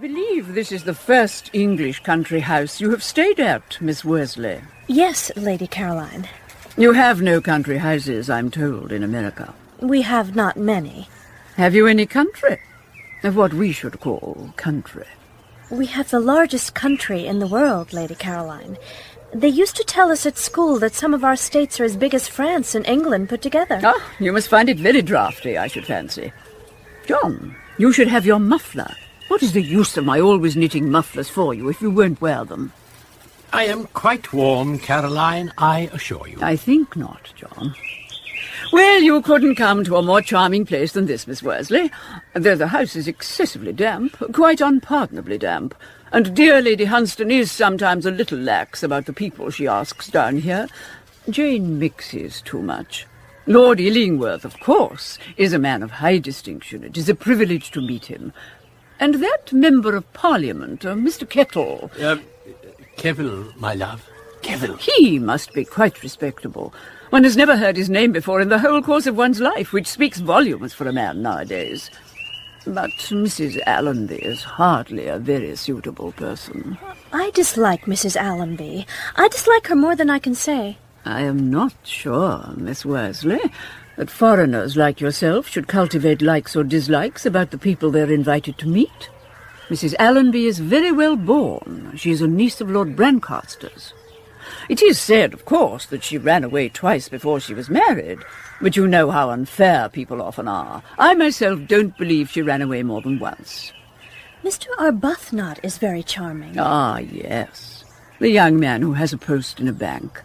believe this is the first English country house you have stayed at, Miss Worsley. Yes, Lady Caroline. You have no country houses, I'm told, in America. We have not many. Have you any country? Of what we should call country? We have the largest country in the world, Lady Caroline. They used to tell us at school that some of our states are as big as France and England put together. Ah, you must find it very draughty, I should fancy. John, you should have your muffler. What is the use of my always knitting mufflers for you if you won't wear them? I am quite warm, Caroline, I assure you. I think not, John. Well, you couldn't come to a more charming place than this, Miss Worsley, though the house is excessively damp, quite unpardonably damp, and dear Lady Hunstanton is sometimes a little lax about the people she asks down here. Jane mixes too much. Lord Illingworth, of course, is a man of high distinction. It is a privilege to meet him. And that member of Parliament, Mr. Kettle... Kevil, my love. Kevil. He must be quite respectable. One has never heard his name before in the whole course of one's life, which speaks volumes for a man nowadays. But Mrs. Allonby is hardly a very suitable person. I dislike Mrs. Allonby. I dislike her more than I can say. I am not sure, Miss Worsley, that foreigners like yourself should cultivate likes or dislikes about the people they're invited to meet. Mrs. Allonby is very well born. She is a niece of Lord Brancaster's. It is said, of course, that she ran away twice before she was married, but you know how unfair people often are. I myself don't believe she ran away more than once. Mr. Arbuthnot is very charming. Ah, yes. The young man who has a post in a bank.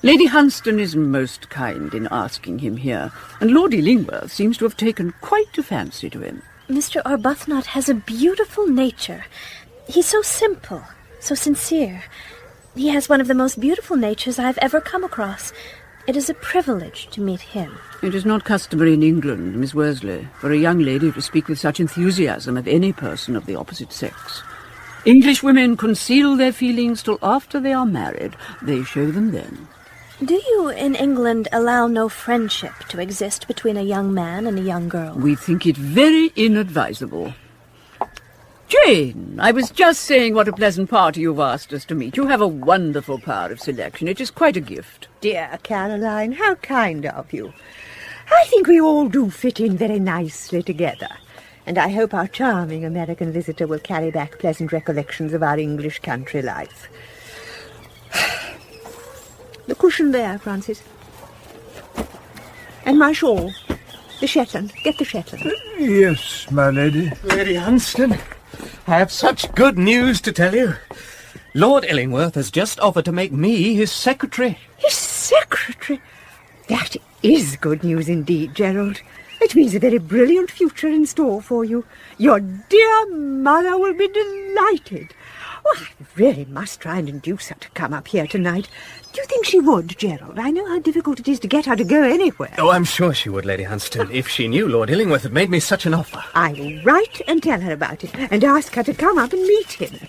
Lady Hunstanton is most kind in asking him here, and Lord Illingworth seems to have taken quite a fancy to him. Mr. Arbuthnot has a beautiful nature. He's so simple, so sincere. He has one of the most beautiful natures I've ever come across. It is a privilege to meet him. It is not customary in England, Miss Worsley, for a young lady to speak with such enthusiasm of any person of the opposite sex. English women conceal their feelings till after they are married. They show them then. Do you, in England, allow no friendship to exist between a young man and a young girl? We think it very inadvisable. Jane, I was just saying what a pleasant party you've asked us to meet. You have a wonderful power of selection. It is quite a gift. Dear Caroline, how kind of you. I think we all do fit in very nicely together, and I hope our charming American visitor will carry back pleasant recollections of our English country life. The cushion there, Francis. And my shawl. The Shetland. Get the Shetland. Yes, my lady. Lady Hunstanton, I have such good news to tell you. Lord Illingworth has just offered to make me his secretary. His secretary? That is good news indeed, Gerald. It means a very brilliant future in store for you. Your dear mother will be delighted. Oh, I really must try and induce her to come up here tonight. Do you think she would, Gerald? I know how difficult it is to get her to go anywhere. Oh, I'm sure she would, Lady Hunstanton, if she knew Lord Illingworth had made me such an offer. I will write and tell her about it, and ask her to come up and meet him.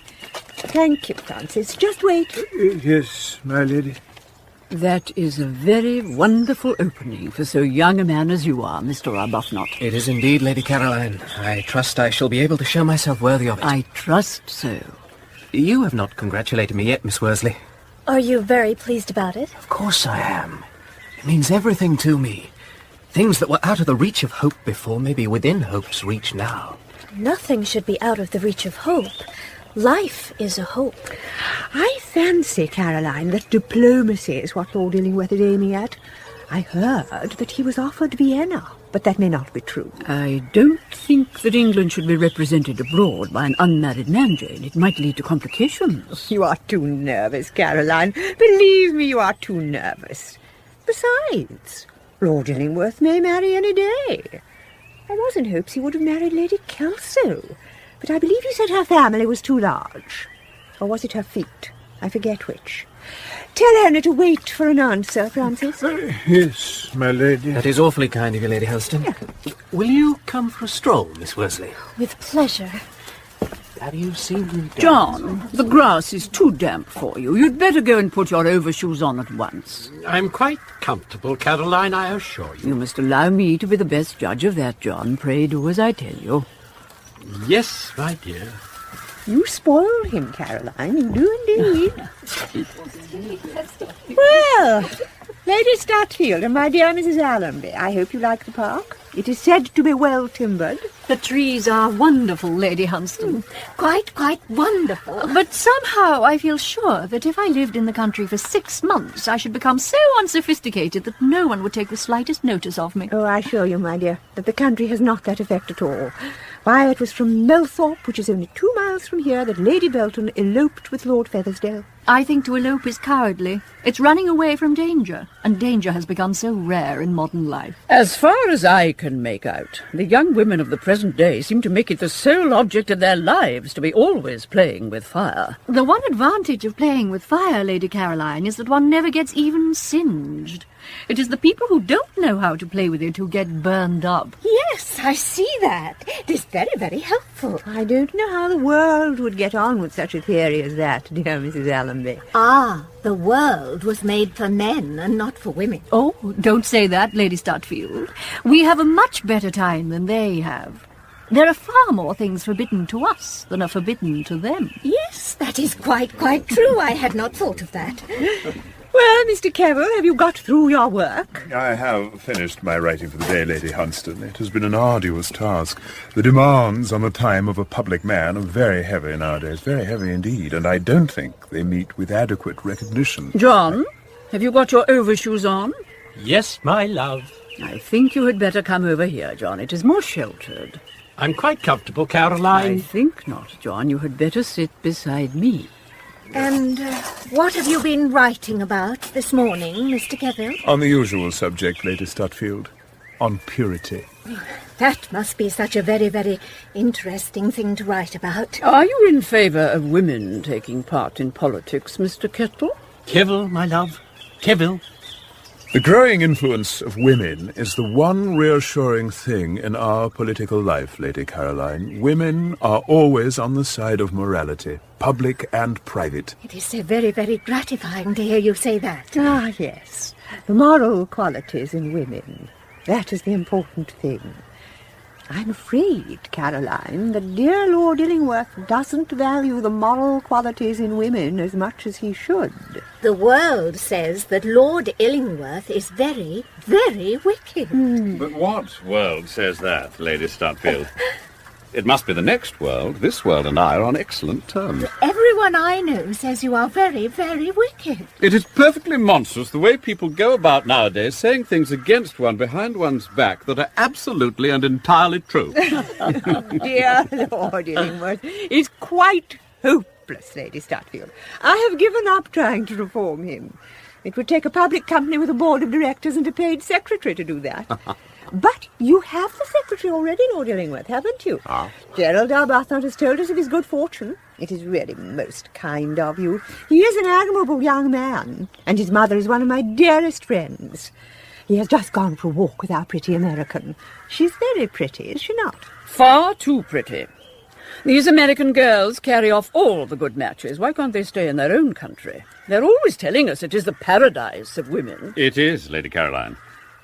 Thank you, Francis. Just wait. Yes, my lady. That is a very wonderful opening for so young a man as you are, Mr. Arbuthnot. It is indeed, Lady Caroline. I trust I shall be able to show myself worthy of it. I trust so. You have not congratulated me yet, Miss Worsley. Are you very pleased about it? Of course I am. It means everything to me. Things that were out of the reach of hope before may be within hope's reach now. Nothing should be out of the reach of hope. Life is a hope. I fancy, Caroline, that diplomacy is what Lord Illingworth is aiming at. I heard that he was offered Vienna, but that may not be true. I don't think that England should be represented abroad by an unmarried man, Jane. It might lead to complications. You are too nervous, Caroline. Believe me, you are too nervous. Besides, Lord Illingworth may marry any day. I was in hopes he would have married Lady Kelso, but I believe he said her family was too large. Or was it her feet? I forget which. Tell Anna to wait for an answer, Francis. Yes, my lady. That is awfully kind of you, Lady Hunstanton. Will you come for a stroll, Miss Worsley? With pleasure. Have you seen me? John, the grass is too damp for you. You'd better go and put your overshoes on at once. I'm quite comfortable, Caroline, I assure you. You must allow me to be the best judge of that, John. Pray do as I tell you. Yes, my dear. You spoil him, Caroline, you do indeed. Well, Lady Statfield and my dear Mrs Allonby, I hope you like the park. It is said to be well timbered. The trees are wonderful, Lady Hunstanton. Quite wonderful. But somehow I feel sure that if I lived in the country for 6 months, I should become so unsophisticated that no one would take the slightest notice of me. Oh, I assure you, my dear, that the country has not that effect at all. Why, it was from Melthorpe, which is only 2 miles from here, that Lady Belton eloped with Lord Feathersdale. I think to elope is cowardly. It's running away from danger, and danger has become so rare in modern life. As far as I can make out, the young women of the present day seem to make it the sole object of their lives to be always playing with fire. The one advantage of playing with fire, Lady Caroline, is that one never gets even singed. It is the people who don't know how to play with it who get burned up. Yes, I see that. It is very, very helpful. I don't know how the world would get on with such a theory as that, dear Mrs Allonby. Ah, the world was made for men and not for women. Oh, don't say that, Lady Statfield. We have a much better time than they have. There are far more things forbidden to us than are forbidden to them. Yes, that is quite true. I had not thought of that. Well, Mr Kevel, have you got through your work? I have finished my writing for the day, Lady Hunstanton. It has been an arduous task. The demands on the time of a public man are very heavy nowadays, very heavy indeed, and I don't think they meet with adequate recognition. John, have you got your overshoes on? Yes, my love. I think you had better come over here, John. It is more sheltered. I'm quite comfortable, Caroline. I think not, John. You had better sit beside me. And what have you been writing about this morning, Mr. Kevel? On the usual subject, Lady Statfield, on purity. That must be such a very, very interesting thing to write about. Are you in favour of women taking part in politics, Mr. Kettle? Kevel, my love. Kevel. The growing influence of women is the one reassuring thing in our political life, Lady Caroline. Women are always on the side of morality, public and private. It is so very, very gratifying to hear you say that. Ah, yes. The moral qualities in women. That is the important thing. I'm afraid, Caroline, that dear Lord Illingworth doesn't value the moral qualities in women as much as he should. The world says that Lord Illingworth is very, very wicked. But what world says that, Lady Statfield? It must be the next world. This world and I are on excellent terms. Everyone I know says you are very, very wicked. It is perfectly monstrous the way people go about nowadays saying things against one behind one's back that are absolutely and entirely true. Dear Lord Illingworth is quite hopeless, Lady Statfield. I have given up trying to reform him. It would take a public company with a board of directors and a paid secretary to do that. But you have the secretary already, Lord Illingworth, haven't you? Ah. Gerald Arbuthnot has told us of his good fortune. It is really most kind of you. He is an admirable young man, and his mother is one of my dearest friends. He has just gone for a walk with our pretty American. She's very pretty, is she not? Far too pretty. These American girls carry off all the good matches. Why can't they stay in their own country? They're always telling us it is the paradise of women. It is, Lady Caroline.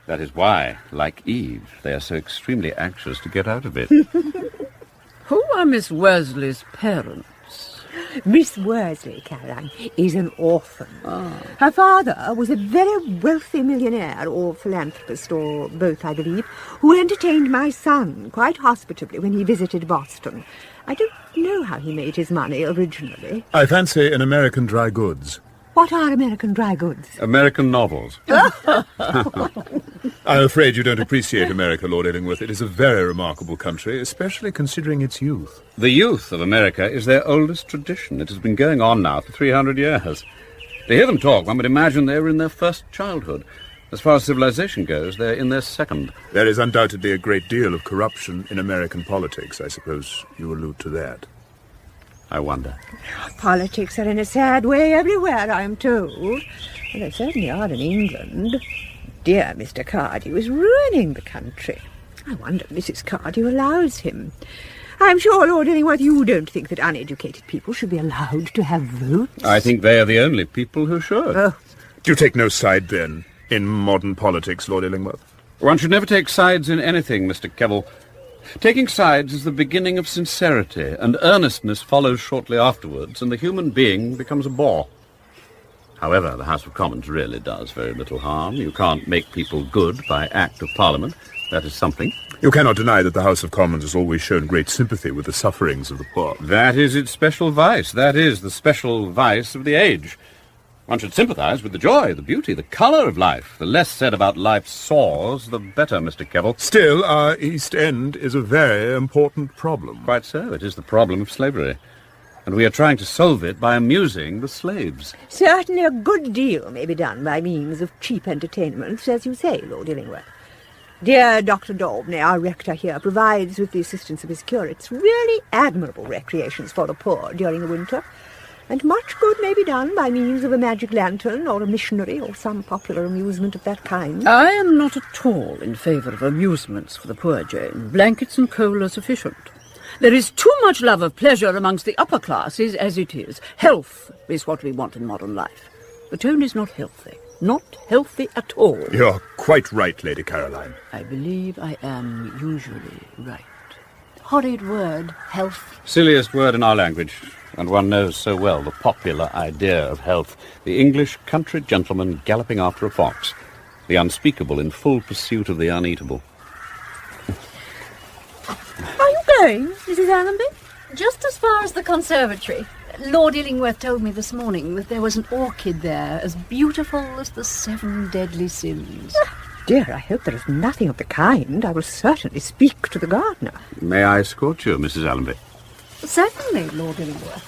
That is why, like Eve, they are so extremely anxious to get out of it. Who are Miss Worsley's parents? Miss Worsley, Caroline, is an orphan. Her father was a very wealthy millionaire, or philanthropist, or both, I believe, who entertained my son quite hospitably when he visited Boston. I don't know how he made his money originally. I fancy in American dry goods. What are American dry goods? American novels. I'm afraid you don't appreciate America, Lord Illingworth. It is a very remarkable country, especially considering its youth. The youth of America is their oldest tradition. It has been going on now for 300 years. To hear them talk, one would imagine they were in their first childhood. As far as civilization goes, they're in their second. There is undoubtedly a great deal of corruption in American politics. I suppose you allude to that. I wonder. Politics are in a sad way everywhere, I am told. Well, they certainly are in England. Dear Mr. Cardew is ruining the country. I wonder if Mrs. Cardew allows him. I'm sure, Lord Illingworth, you don't think that uneducated people should be allowed to have votes. I think they are the only people who should. Oh, Do you take no side, then, in modern politics, Lord Illingworth? One should never take sides in anything, Mr. Kevel. Taking sides is the beginning of sincerity, and earnestness follows shortly afterwards, and the human being becomes a bore. However, the House of Commons really does very little harm. You can't make people good by Act of Parliament. That is something. You cannot deny that the House of Commons has always shown great sympathy with the sufferings of the poor. That is its special vice. That is the special vice of the age. One should sympathise with the joy, the beauty, the colour of life. The less said about life's sores, the better, Mr. Kebble. Still, our East End is a very important problem. Quite so. It is the problem of slavery. And we are trying to solve it by amusing the slaves. Certainly a good deal may be done by means of cheap entertainments, as you say, Lord Illingworth. Dear Dr. Daubney, our rector here, provides, with the assistance of his curates, really admirable recreations for the poor during the winter, and much good may be done by means of a magic lantern or a missionary or some popular amusement of that kind. I am not at all in favour of amusements for the poor, Jane. Blankets and coal are sufficient. There is too much love of pleasure amongst the upper classes as it is. Health is what we want in modern life. The tone is not healthy. Not healthy at all. You're quite right, Lady Caroline. I believe I am usually right. Horrid word, health. Silliest word in our language, and one knows so well the popular idea of health. The English country gentleman galloping after a fox. The unspeakable in full pursuit of the uneatable. Are you going, Mrs. Allonby? Just as far as the conservatory. Lord Illingworth told me this morning that there was an orchid there as beautiful as the 7 deadly sins. Dear, I hope there is nothing of the kind. I will certainly speak to the gardener. May I escort you, Mrs. Allonby? Certainly, Lord Illingworth.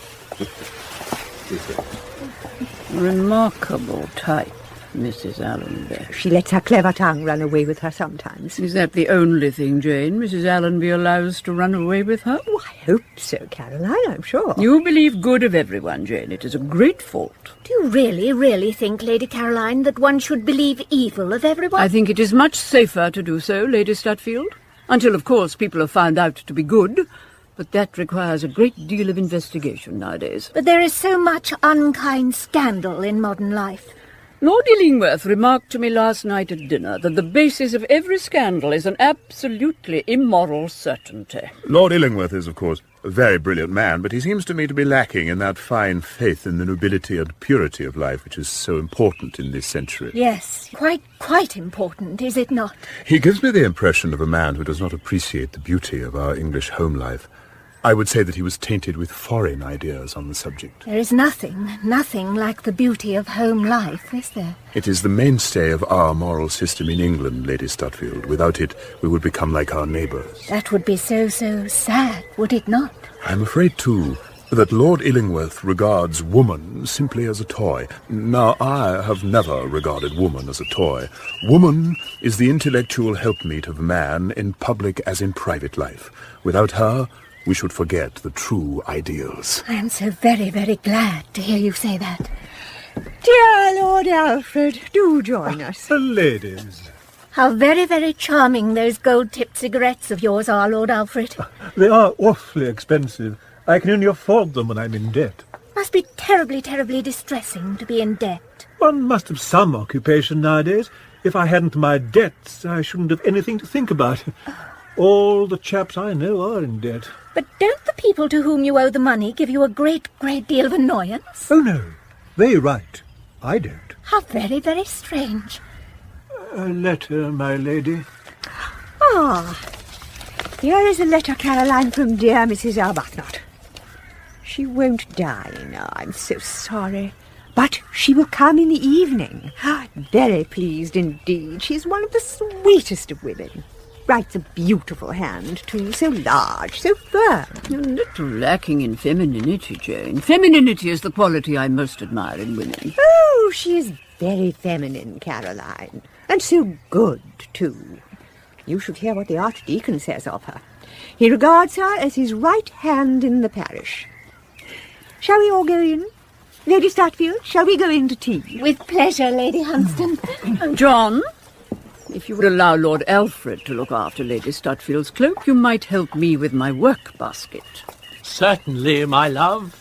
Remarkable type, Mrs. Allonby. She lets her clever tongue run away with her sometimes. Is that the only thing, Jane, Mrs. Allonby allows to run away with her? Oh, I hope so, Caroline, I'm sure. You believe good of everyone, Jane. It is a great fault. Do you really think, Lady Caroline, that one should believe evil of everyone? I think it is much safer to do so, Lady Stutfield. Until, of course, people are found out to be good. But that requires a great deal of investigation nowadays. But there is so much unkind scandal in modern life. Lord Illingworth remarked to me last night at dinner that the basis of every scandal is an absolutely immoral certainty. Lord Illingworth is, of course, a very brilliant man, but he seems to me to be lacking in that fine faith in the nobility and purity of life which is so important in this century. Yes, quite important, is it not? He gives me the impression of a man who does not appreciate the beauty of our English home life. I would say that he was tainted with foreign ideas on the subject. There is nothing like the beauty of home life, is there? It is the mainstay of our moral system in England, Lady Stutfield. Without it, we would become like our neighbours. That would be so sad, would it not? I'm afraid, too, that Lord Illingworth regards woman simply as a toy. Now, I have never regarded woman as a toy. Woman is the intellectual helpmeet of man in public as in private life. Without her, we should forget the true ideals. I am so very glad to hear you say that. Dear Lord Alfred, do join us. The ladies. How very charming those gold-tipped cigarettes of yours are, Lord Alfred. They are awfully expensive. I can only afford them when I'm in debt. Must be terribly distressing to be in debt. One must have some occupation nowadays. If I hadn't my debts, I shouldn't have anything to think about. All the chaps I know are in debt. But don't the people to whom you owe the money give you a great deal of annoyance? Oh, no. They write. I don't. How very strange. A letter, my lady. Ah, here is a letter, Caroline, from dear Mrs Arbuthnot. She won't die now, I'm so sorry. But she will come in the evening. Very pleased indeed. She's one of the sweetest of women. Writes a beautiful hand, too, so large, so firm. A little lacking in femininity, Jane. Femininity is the quality I most admire in women. Oh, she is very feminine, Caroline, and so good, too. You should hear what the Archdeacon says of her. He regards her as his right hand in the parish. Shall we all go in? Lady Stutfield, shall we go in to tea? With pleasure, Lady Hunstanton. John? If you would allow Lord Alfred to look after Lady Stutfield's cloak, you might help me with my work basket. Certainly, my love.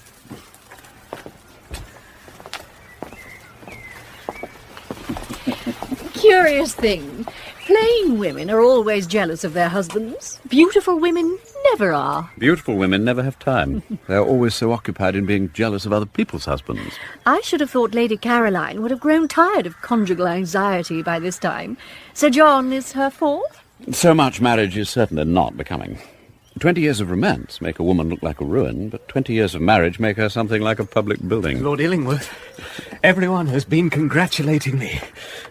Curious thing. Plain women are always jealous of their husbands. Beautiful women never are. Beautiful women never have time. They're always so occupied in being jealous of other people's husbands. I should have thought Lady Caroline would have grown tired of conjugal anxiety by this time. Sir John is her fourth? So much marriage is certainly not becoming. 20 years of romance make a woman look like a ruin, but 20 years of marriage make her something like a public building. Lord Illingworth, everyone has been congratulating me.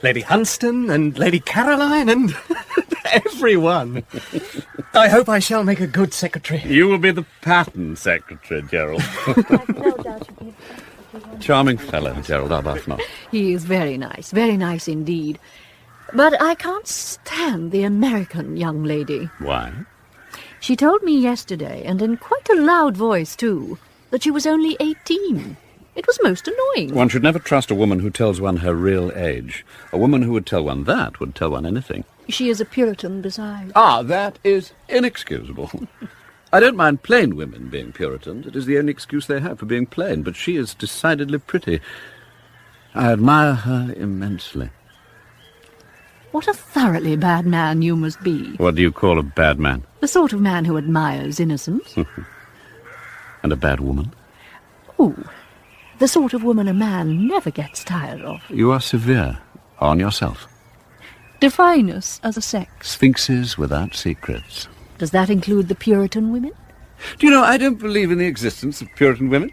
Lady Hunstanton and Lady Caroline and everyone. I hope I shall make a good secretary. You will be the pattern secretary, Gerald. Charming fellow, Gerald Arbuthnot. He is very nice indeed. But I can't stand the American young lady. Why? She told me yesterday, and in quite a loud voice too, that she was only 18. It was most annoying. One should never trust a woman who tells one her real age. A woman who would tell one that would tell one anything. She is a Puritan besides. Ah, that is inexcusable. I don't mind plain women being Puritans. It is the only excuse they have for being plain, but she is decidedly pretty. I admire her immensely. What a thoroughly bad man you must be. What do you call a bad man? The sort of man who admires innocence. And a bad woman? Oh, the sort of woman a man never gets tired of. You are severe on yourself. Define us as a sex. Sphinxes without secrets. Does that include the Puritan women? Do you know, I don't believe in the existence of Puritan women.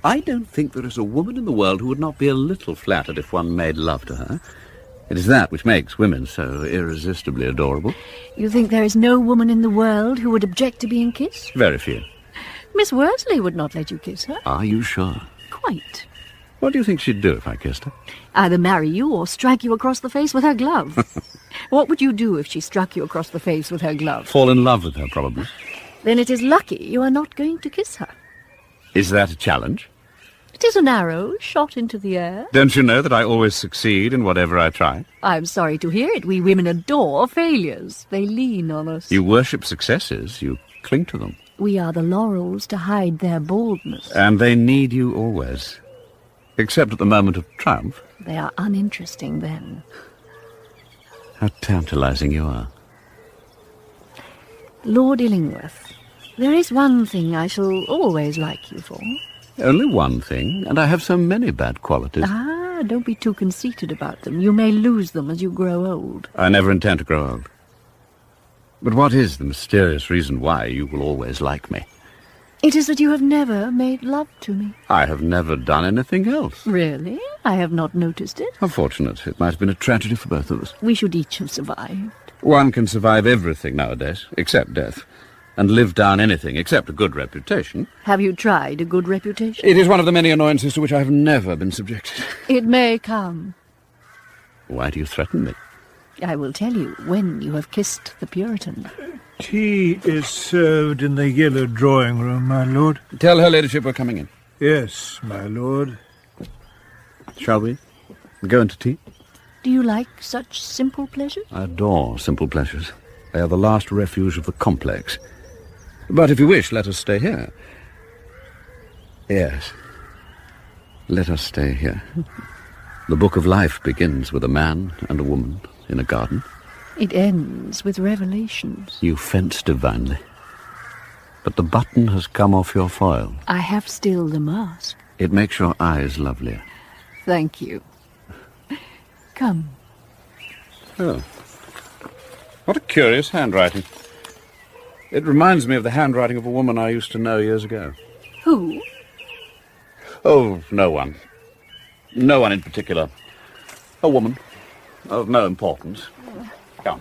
I don't think there is a woman in the world who would not be a little flattered if one made love to her. It is that which makes women so irresistibly adorable. You think there is no woman in the world who would object to being kissed? Very few. Miss Worsley would not let you kiss her. Are you sure? Quite. What do you think she'd do if I kissed her? Either marry you or strike you across the face with her glove. What would you do if she struck you across the face with her glove? Fall in love with her, probably. Then it is lucky you are not going to kiss her. Is that a challenge? It is an arrow shot into the air. Don't you know that I always succeed in whatever I try? I'm sorry to hear it. We women adore failures. They lean on us. You worship successes. You cling to them. We are the laurels to hide their baldness. And they need you always. Except at the moment of triumph. They are uninteresting then. How tantalizing you are. Lord Illingworth, there is one thing I shall always like you for. Only one thing, and I have so many bad qualities. Ah, don't be too conceited about them. You may lose them as you grow old. I never intend to grow old. But what is the mysterious reason why you will always like me? It is that you have never made love to me. I have never done anything else. Really? I have not noticed it. How fortunate. It might have been a tragedy for both of us. We should each have survived. One can survive everything nowadays, except death, and live down anything except a good reputation. Have you tried a good reputation? It is one of the many annoyances to which I have never been subjected. It may come. Why do you threaten me? I will tell you when you have kissed the Puritan. Tea is served in the yellow drawing-room, my lord. Tell her ladyship we're coming in. Yes, my lord. Shall we go into tea? Do you like such simple pleasures? I adore simple pleasures. They are the last refuge of the complex. But if you wish, let us stay here. Yes. Let us stay here. The book of life begins with a man and a woman in a garden. It ends with revelations. You fence divinely. But the button has come off your foil. I have still the mask. It makes your eyes lovelier. Thank you. Come. Oh. What a curious handwriting. It reminds me of the handwriting of a woman I used to know years ago. Who? Oh, no one. No one in particular. A woman. Of no importance. Come.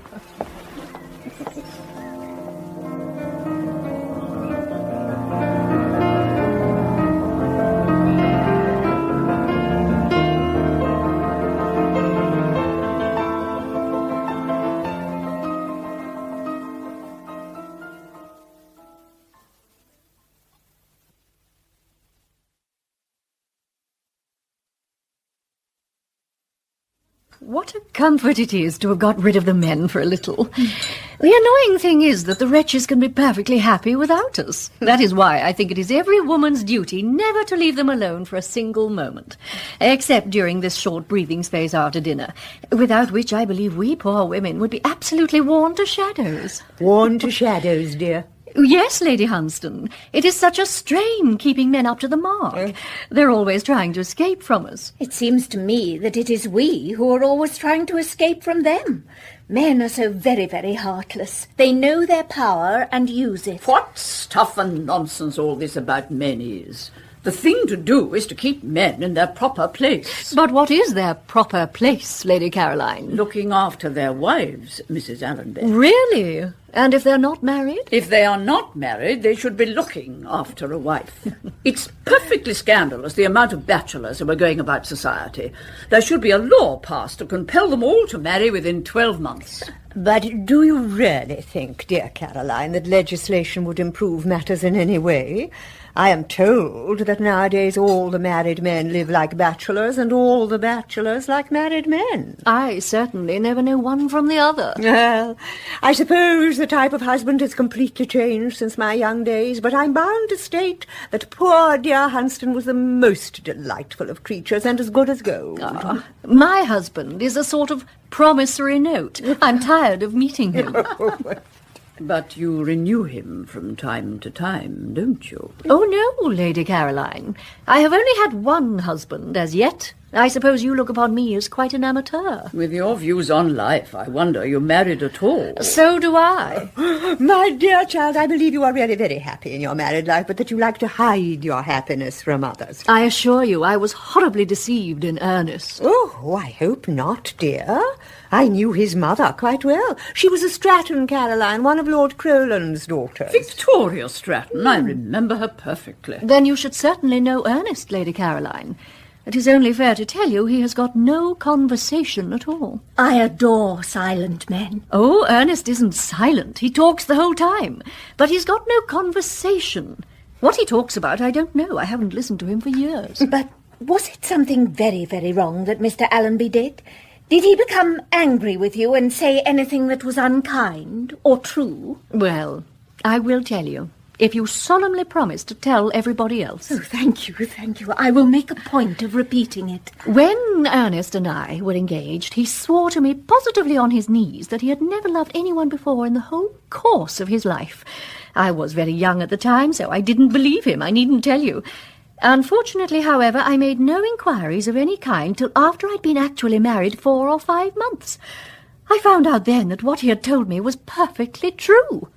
What a comfort it is to have got rid of the men for a little. The annoying thing is that the wretches can be perfectly happy without us. That is why I think it is every woman's duty never to leave them alone for a single moment, except during this short breathing space after dinner, without which I believe we poor women would be absolutely worn to shadows. Worn to shadows, dear. Yes, Lady Hunstanton. It is such a strain keeping men up to the mark. They're always trying to escape from us. It seems to me that it is we who are always trying to escape from them. Men are so very, very heartless. They know their power and use it. What stuff and nonsense all this about men is. The thing to do is to keep men in their proper place. But what is their proper place, Lady Caroline? Looking after their wives, Mrs. Allonby. Really? And if they're not married? If they are not married, they should be looking after a wife. It's perfectly scandalous, the amount of bachelors who are going about society. There should be a law passed to compel them all to marry within 12 months. But do you really think, dear Caroline, that legislation would improve matters in any way? I am told that nowadays all the married men live like bachelors and all the bachelors like married men. I certainly never know one from the other. Well, I suppose the type of husband has completely changed since my young days, but I'm bound to state that poor dear Hunstanton was the most delightful of creatures and as good as gold. My husband is a sort of promissory note. I'm tired of meeting him. But you renew him from time to time, don't you? Oh, no, Lady Caroline. I have only had one husband as yet. I suppose you look upon me as quite an amateur. With your views on life, I wonder you married at all. So do I. My dear child, I believe you are really very happy in your married life, but that you like to hide your happiness from others. I assure you I was horribly deceived in earnest. Oh, I hope not, dear. I knew his mother quite well. She was a Stratton, Caroline, one of Lord Crowland's daughters. Victoria Stratton, I remember her perfectly. Then you should certainly know Ernest, Lady Caroline. It is only fair to tell you he has got no conversation at all. I adore silent men. Oh, Ernest isn't silent. He talks the whole time. But he's got no conversation. What he talks about, I don't know. I haven't listened to him for years. But was it something very, very wrong that Mr. Allonby did? Did he become angry with you and say anything that was unkind or true? Well, I will tell you, if you solemnly promise to tell everybody else. Oh, thank you, thank you. I will make a point of repeating it. When Ernest and I were engaged, he swore to me positively on his knees that he had never loved anyone before in the whole course of his life. I was very young at the time, so I didn't believe him, I needn't tell you. Unfortunately, however, I made no inquiries of any kind till after I'd been actually married 4 or 5 months. I found out then that what he had told me was perfectly true.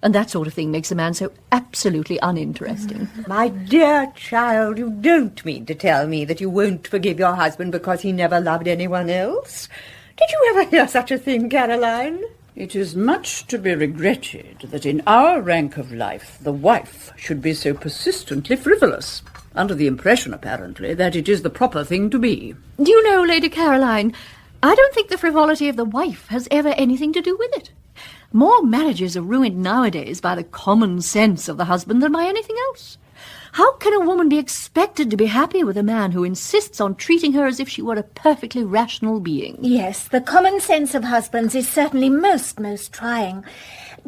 And that sort of thing makes a man so absolutely uninteresting. My dear child, you don't mean to tell me that you won't forgive your husband because he never loved anyone else? Did you ever hear such a thing, Caroline? It is much to be regretted that in our rank of life the wife should be so persistently frivolous, under the impression, apparently, that it is the proper thing to be. Do you know, Lady Caroline, I don't think the frivolity of the wife has ever anything to do with it. More marriages are ruined nowadays by the common sense of the husband than by anything else. How can a woman be expected to be happy with a man who insists on treating her as if she were a perfectly rational being? Yes, the common sense of husbands is certainly most trying.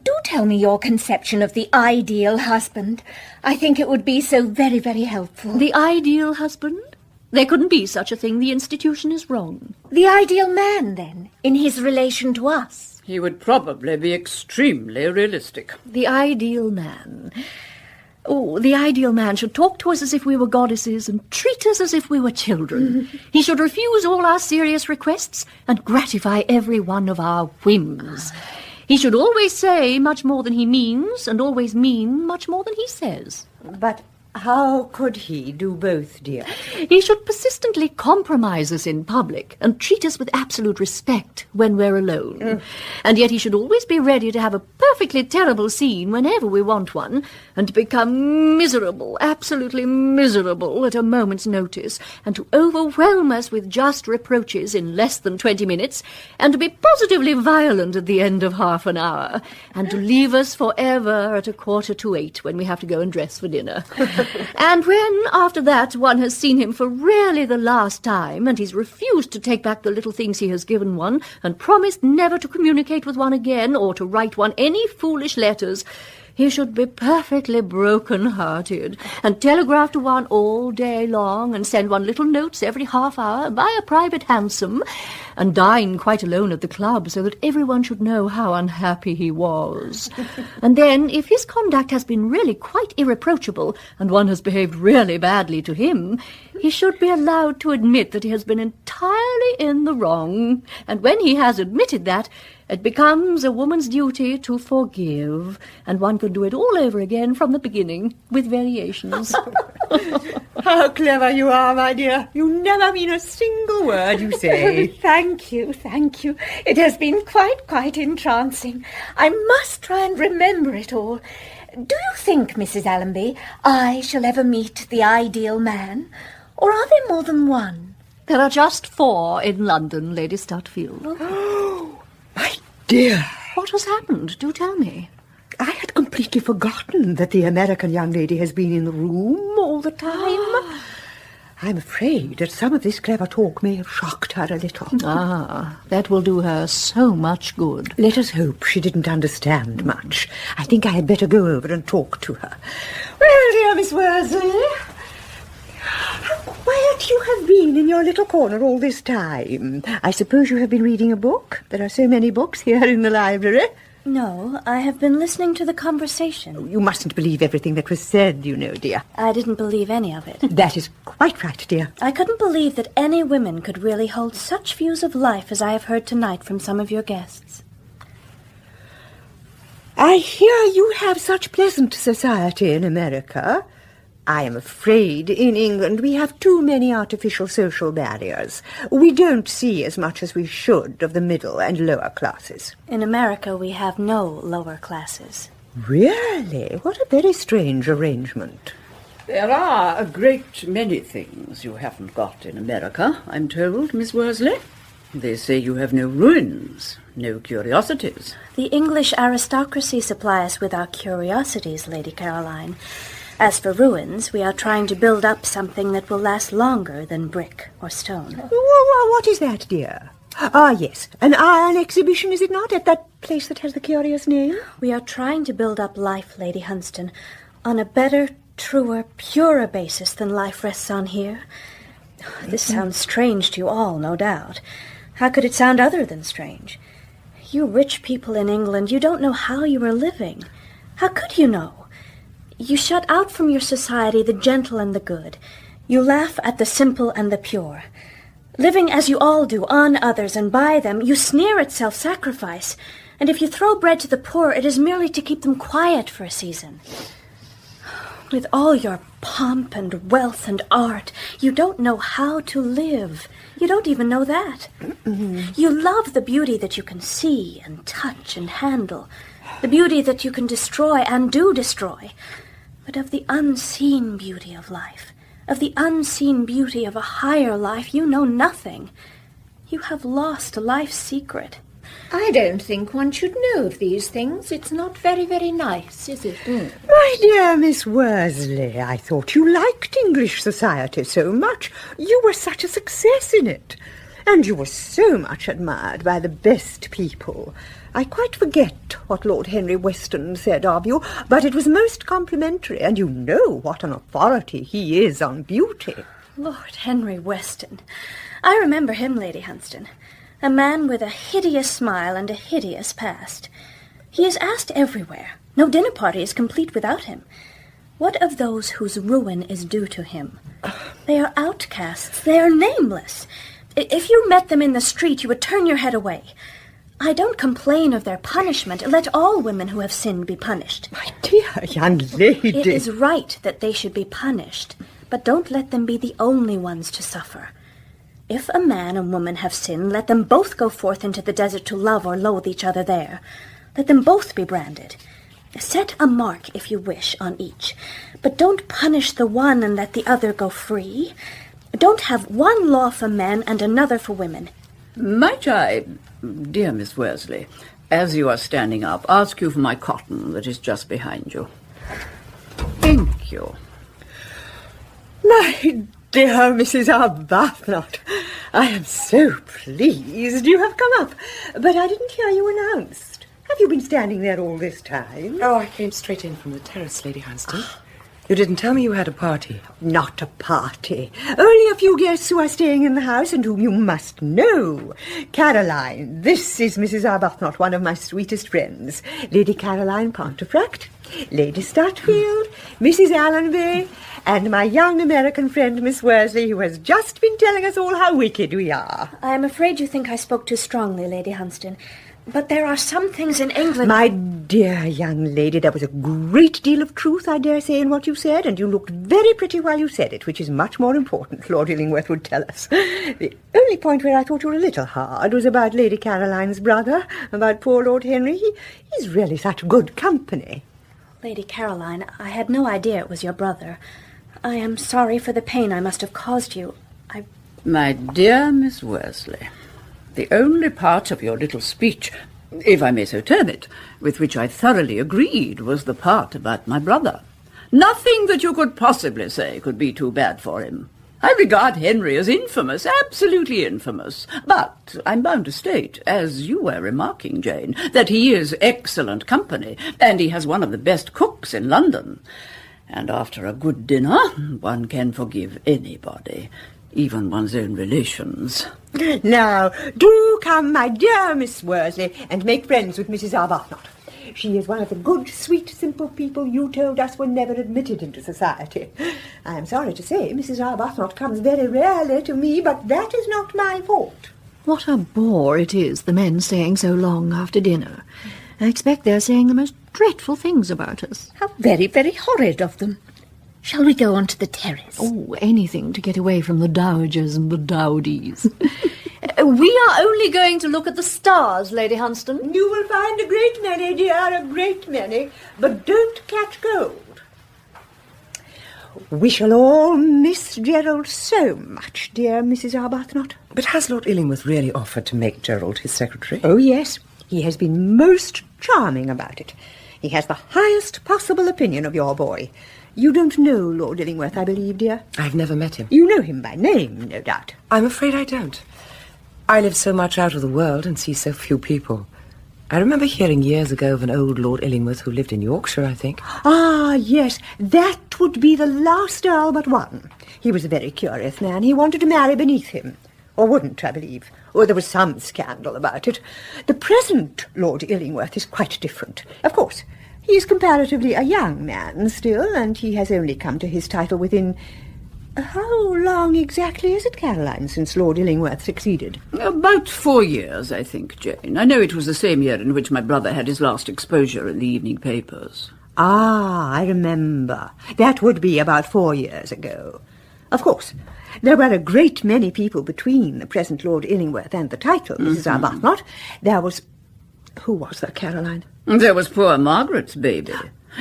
Do tell me your conception of the ideal husband. I think it would be so very, very helpful. The ideal husband? There couldn't be such a thing. The institution is wrong. The ideal man, then, in his relation to us? He would probably be extremely realistic. The ideal man. Oh, the ideal man should talk to us as if we were goddesses and treat us as if we were children. He should refuse all our serious requests and gratify every one of our whims. He should always say much more than he means and always mean much more than he says. But how could he do both, dear? He should persistently compromise us in public and treat us with absolute respect when we're alone. And yet he should always be ready to have a perfectly terrible scene whenever we want one, and to become miserable, absolutely miserable at a moment's notice, and to overwhelm us with just reproaches in less than 20 minutes, and to be positively violent at the end of half an hour, and to leave us forever at 7:45 when we have to go and dress for dinner. And when, after that, one has seen him for really the last time, and he's refused to take back the little things he has given one, and promised never to communicate with one again, or to write one any foolish letters, he should be perfectly broken-hearted, and telegraph to one all day long, and send one little notes every half hour, buy a private hansom, and dine quite alone at the club, so that everyone should know how unhappy he was. And then, if his conduct has been really quite irreproachable, and one has behaved really badly to him, he should be allowed to admit that he has been entirely in the wrong, and when he has admitted that, it becomes a woman's duty to forgive, and one can do it all over again from the beginning, with variations. How clever you are, my dear. You never mean a single word you say. Thank you, thank you. It has been quite entrancing. I must try and remember it all. Do you think, Mrs. Allonby, I shall ever meet the ideal man? Or are there more than one? There are just 4 in London, Lady Stutfield. My dear, What has happened? Do tell me. I had completely forgotten that the American young lady has been in the room all the time. I'm afraid that some of this clever talk may have shocked her a little. Ah, that will do her so much good. Let us hope she didn't understand much. I think I had better go over and talk to her. Well, dear Miss Worsley, how quiet you have been in your little corner all this time. I suppose you have been reading a book? There are so many books here in the library. No, I have been listening to the conversation. You mustn't believe everything that was said, you know, dear. I didn't believe any of it. That is quite right, dear. I couldn't believe that any women could really hold such views of life as I have heard tonight from some of your guests. I hear you have such pleasant society in America. I am afraid in England we have too many artificial social barriers. We don't see as much as we should of the middle and lower classes. In America, we have no lower classes. Really? What a very strange arrangement. There are a great many things you haven't got in America, I'm told, Miss Worsley. They say you have no ruins, no curiosities. The English aristocracy supply us with our curiosities, Lady Caroline. As for ruins, we are trying to build up something that will last longer than brick or stone. What is that, dear? Ah, yes, an iron exhibition, is it not, at that place that has the curious name? We are trying to build up life, Lady Hunstanton, on a better, truer, purer basis than life rests on here. This sounds strange to you all, no doubt. How could it sound other than strange? You rich people in England, you don't know how you are living. How could you know? You shut out from your society the gentle and the good. You laugh at the simple and the pure. Living as you all do on others and by them, you sneer at self-sacrifice. And if you throw bread to the poor, it is merely to keep them quiet for a season. With all your pomp and wealth and art, you don't know how to live. You don't even know that. You love the beauty that you can see and touch and handle, the beauty that you can destroy and do destroy. But of the unseen beauty of life, of the unseen beauty of a higher life, you know nothing. You have lost life's secret. I don't think one should know of these things. It's not very, very nice, is it? My dear Miss Worsley, I thought you liked English society so much. You were such a success in it. And you were so much admired by the best people. I quite forget what Lord Henry Weston said of you, but it was most complimentary, and you know what an authority he is on beauty. Lord Henry Weston. I remember him, Lady Hunstanton. A man with a hideous smile and a hideous past. He is asked everywhere. No dinner party is complete without him. What of those whose ruin is due to him? They are outcasts. They are nameless. If you met them in the street, you would turn your head away. I don't complain of their punishment. Let all women who have sinned be punished. My dear young lady. It is right that they should be punished, but don't let them be the only ones to suffer. If a man and woman have sinned, let them both go forth into the desert to love or loathe each other there. Let them both be branded. Set a mark, if you wish, on each, but don't punish the one and let the other go free. Don't have one law for men and another for women. Might I, dear Miss Worsley, as you are standing up, ask you for my cotton that is just behind you? Thank you. My dear Mrs Arbuthnot, I am so pleased you have come up. But I didn't hear you announced. Have you been standing there all this time? Oh, I came straight in from the terrace, Lady Hunstanton. You didn't tell me you had a party. Not a party. Only a few guests who are staying in the house and whom you must know. Caroline, this is Mrs Arbuthnot, one of my sweetest friends. Lady Caroline Pontefract, Lady Stutfield, Mrs Allonby, and my young American friend, Miss Worsley, who has just been telling us all how wicked we are. I'm afraid you think I spoke too strongly, Lady Hunstanton. But there are some things in England... My dear young lady, there was a great deal of truth, I dare say, in what you said, and you looked very pretty while you said it, which is much more important, Lord Illingworth would tell us. The only point where I thought you were a little hard was about Lady Caroline's brother, about poor Lord Henry. He's really such good company. Lady Caroline, I had no idea it was your brother. I am sorry for the pain I must have caused you. My dear Miss Worsley, the only part of your little speech, if I may so term it, with which I thoroughly agreed was the part about my brother. Nothing that you could possibly say could be too bad for him. I regard Henry as infamous, absolutely infamous. But I'm bound to state, as you were remarking, Jane, that he is excellent company, and he has one of the best cooks in London. And after a good dinner, one can forgive anybody, even one's own relations. Now, do come, my dear Miss Worsley, and make friends with Mrs Arbuthnot. She is one of the good, sweet, simple people you told us were never admitted into society. I am sorry to say Mrs Arbuthnot comes very rarely to me, but that is not my fault. What a bore it is, the men staying so long after dinner. I expect they're saying the most dreadful things about us. How very, very horrid of them. Shall we go on to the terrace? Oh, anything to get away from the dowagers and the dowdies. We are only going to look at the stars, Lady Hunstanton. You will find a great many, dear, a great many, but don't catch cold. We shall all miss Gerald so much, dear Mrs Arbuthnot. But has Lord Illingworth really offered to make Gerald his secretary? Oh, yes. He has been most charming about it. He has the highest possible opinion of your boy. You don't know Lord Illingworth, I believe, dear? I've never met him. You know him by name, no doubt. I'm afraid I don't. I live so much out of the world and see so few people. I remember hearing years ago of an old Lord Illingworth who lived in Yorkshire, I think. Ah, yes, that would be the last Earl but one. He was a very curious man. He wanted to marry beneath him. Or wouldn't, I believe. Or there was some scandal about it. The present Lord Illingworth is quite different. Of course, he is comparatively a young man still, and he has only come to his title within... How long exactly is it, Caroline, since Lord Illingworth succeeded? About 4 years, I think, Jane. I know it was the same year in which my brother had his last exposure in the evening papers. Ah, I remember. That would be about 4 years ago. Of course, there were a great many people between the present Lord Illingworth and the title, Mrs Arbuthnot. There was... Who was there, Caroline? There was poor Margaret's baby.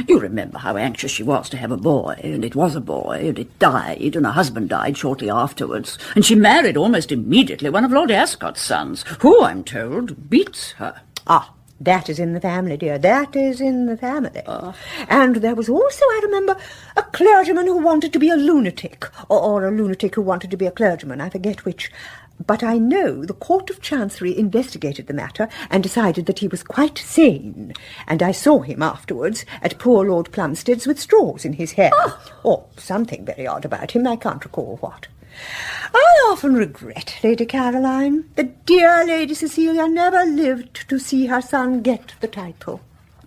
You remember how anxious she was to have a boy, and it was a boy, and it died, and her husband died shortly afterwards, and she married almost immediately one of Lord Ascot's sons, who, I'm told, beats her. Ah, that is in the family, dear, that is in the family. And there was also, I remember, a clergyman who wanted to be a lunatic, or a lunatic who wanted to be a clergyman, I forget which. But I know the Court of Chancery investigated the matter and decided that he was quite sane, and I saw him afterwards at poor Lord Plumstead's with straws in his hair. Or something very odd about him, I can't recall what. I often regret, Lady Caroline, that dear Lady Cecilia never lived to see her son get the title.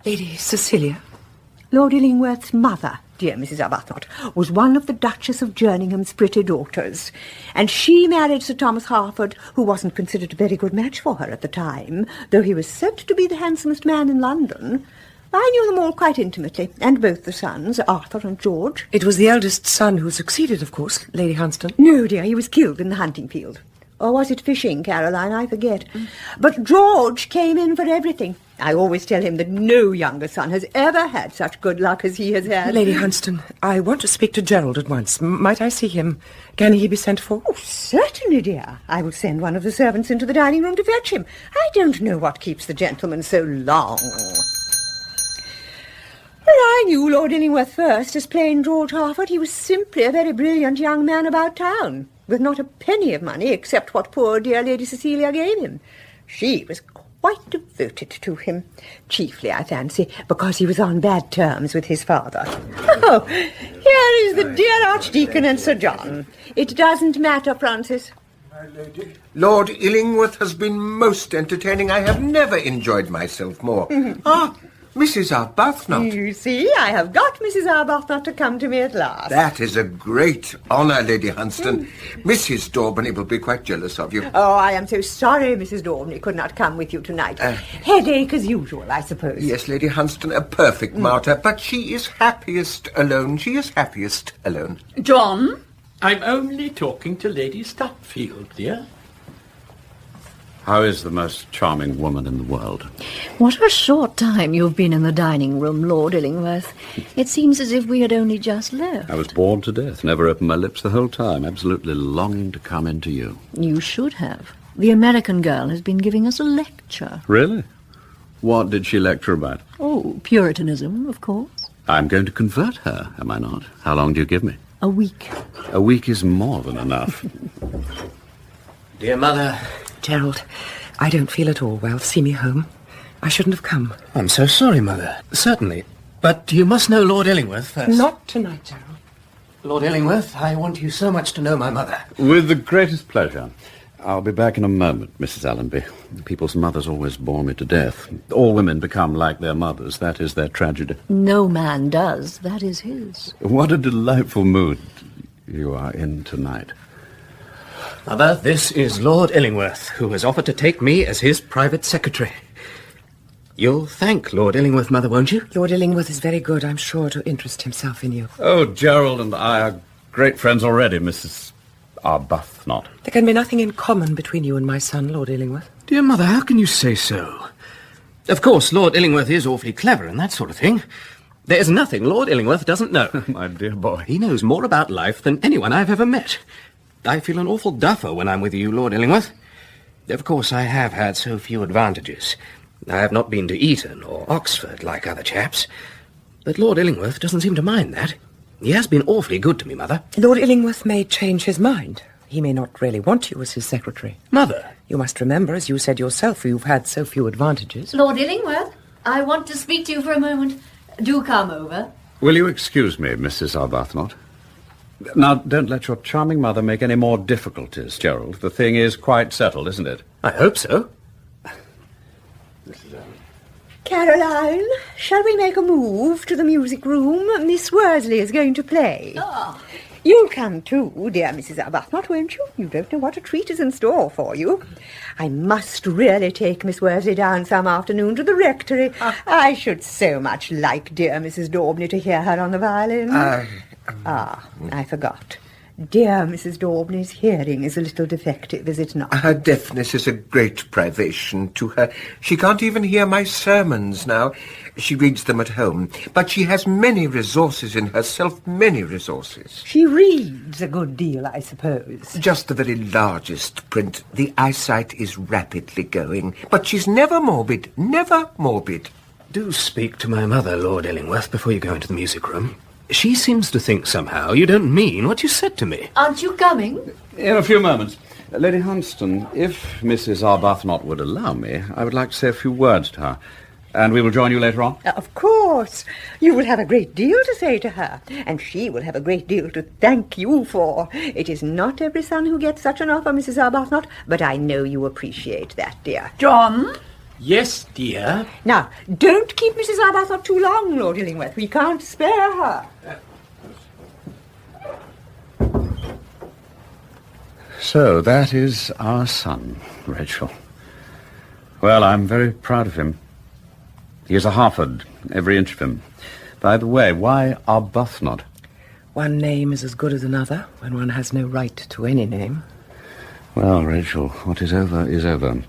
Lady Cecilia? Lord Illingworth's mother, dear Mrs Arbuthnot, was one of the Duchess of Jerningham's pretty daughters, and she married Sir Thomas Harford, who wasn't considered a very good match for her at the time, though he was said to be the handsomest man in London. I knew them all quite intimately, and both the sons, Arthur and George. It was the eldest son who succeeded, of course, Lady Hunstanton. No, dear, he was killed in the hunting field. Or was it fishing, Caroline? I forget. But George came in for everything. I always tell him that no younger son has ever had such good luck as he has had. Lady Hunstanton, I want to speak to Gerald at once. Might I see him? Can he be sent for? Oh, certainly, dear. I will send one of the servants into the dining room to fetch him. I don't know what keeps the gentleman so long. Well, I knew Lord Illingworth first as plain George Harford. He was simply a very brilliant young man about town, with not a penny of money except what poor dear Lady Cecilia gave him. She was quite devoted to him, chiefly, I fancy, because he was on bad terms with his father. Oh, here is the dear Archdeacon and Sir John. It doesn't matter, Francis. My lady. Lord Illingworth has been most entertaining. I have never enjoyed myself more. Ah, Mrs Arbuthnot. You see, I have got Mrs Arbuthnot to come to me at last. That is a great honour, Lady Hunstanton. Mrs Daubeny will be quite jealous of you. Oh, I am so sorry Mrs Daubeny could not come with you tonight. Headache as usual, I suppose. Yes, Lady Hunstanton, a perfect martyr, but she is happiest alone. She is happiest alone. John? I'm only talking to Lady Stutfield, dear. How is the most charming woman in the world? What a short time you've been in the dining room, Lord Illingworth. It seems as if we had only just left. I was bored to death, never opened my lips the whole time, absolutely longing to come into you. You should have. The American girl has been giving us a lecture. Really? What did she lecture about? Oh, Puritanism, of course. I'm going to convert her, am I not? How long do you give me? A week. A week is more than enough. Dear Mother... Gerald, I don't feel at all well. See me home. I shouldn't have come. I'm so sorry, Mother. Certainly. But you must know Lord Illingworth first. Not tonight, Gerald. Lord Illingworth, I want you so much to know my mother. With the greatest pleasure. I'll be back in a moment, Mrs. Allonby. People's mothers always bore me to death. All women become like their mothers. That is their tragedy. No man does. That is his. What a delightful mood you are in tonight. Mother, this is Lord Illingworth, who has offered to take me as his private secretary. You'll thank Lord Illingworth, Mother, won't you? Lord Illingworth is very good, I'm sure, to interest himself in you. Oh, Gerald and I are great friends already, Mrs. Arbuthnot. There can be nothing in common between you and my son, Lord Illingworth. Dear Mother, how can you say so? Of course, Lord Illingworth is awfully clever and that sort of thing. There's nothing Lord Illingworth doesn't know. My dear boy. He knows more about life than anyone I've ever met. I feel an awful duffer when I'm with you, Lord Illingworth. Of course, I have had so few advantages. I have not been to Eton or Oxford like other chaps. But Lord Illingworth doesn't seem to mind that. He has been awfully good to me, Mother. Lord Illingworth may change his mind. He may not really want you as his secretary. Mother! You must remember, as you said yourself, you've had so few advantages. Lord Illingworth, I want to speak to you for a moment. Do come over. Will you excuse me, Mrs. Arbuthnot? Now, don't let your charming mother make any more difficulties, Gerald. The thing is quite settled, isn't it? I hope so. Caroline, shall we make a move to the music room? Miss Worsley is going to play. Oh. You'll come too, dear Mrs. Arbuthnot, won't you? You don't know what a treat is in store for you. I must really take Miss Worsley down some afternoon to the rectory. I should so much like dear Mrs. Daubeny to hear her on the violin. I forgot. Dear Mrs. Daubeny's hearing is a little defective, is it not? Her deafness is a great privation to her. She can't even hear my sermons now. She reads them at home. But she has many resources in herself, many resources. She reads a good deal, I suppose. Just the very largest print. The eyesight is rapidly going. But she's never morbid, never morbid. Do speak to my mother, Lord Illingworth, before you go into the music room. She seems to think somehow you don't mean what you said to me. Aren't you coming? In a few moments. Lady Hunstanton, if Mrs. Arbuthnot would allow me, I would like to say a few words to her. And we will join you later on? Of course. You will have a great deal to say to her, and she will have a great deal to thank you for. It is not every son who gets such an offer, Mrs. Arbuthnot, but I know you appreciate that, dear. John? Yes, dear. Now, don't keep Mrs. Arbuthnot too long, Lord Illingworth. We can't spare her. So, that is our son, Rachel. Well, I'm very proud of him. He is a Harford, every inch of him. By the way, why Arbuthnot? One name is as good as another when one has no right to any name. Well, Rachel, what is over is over.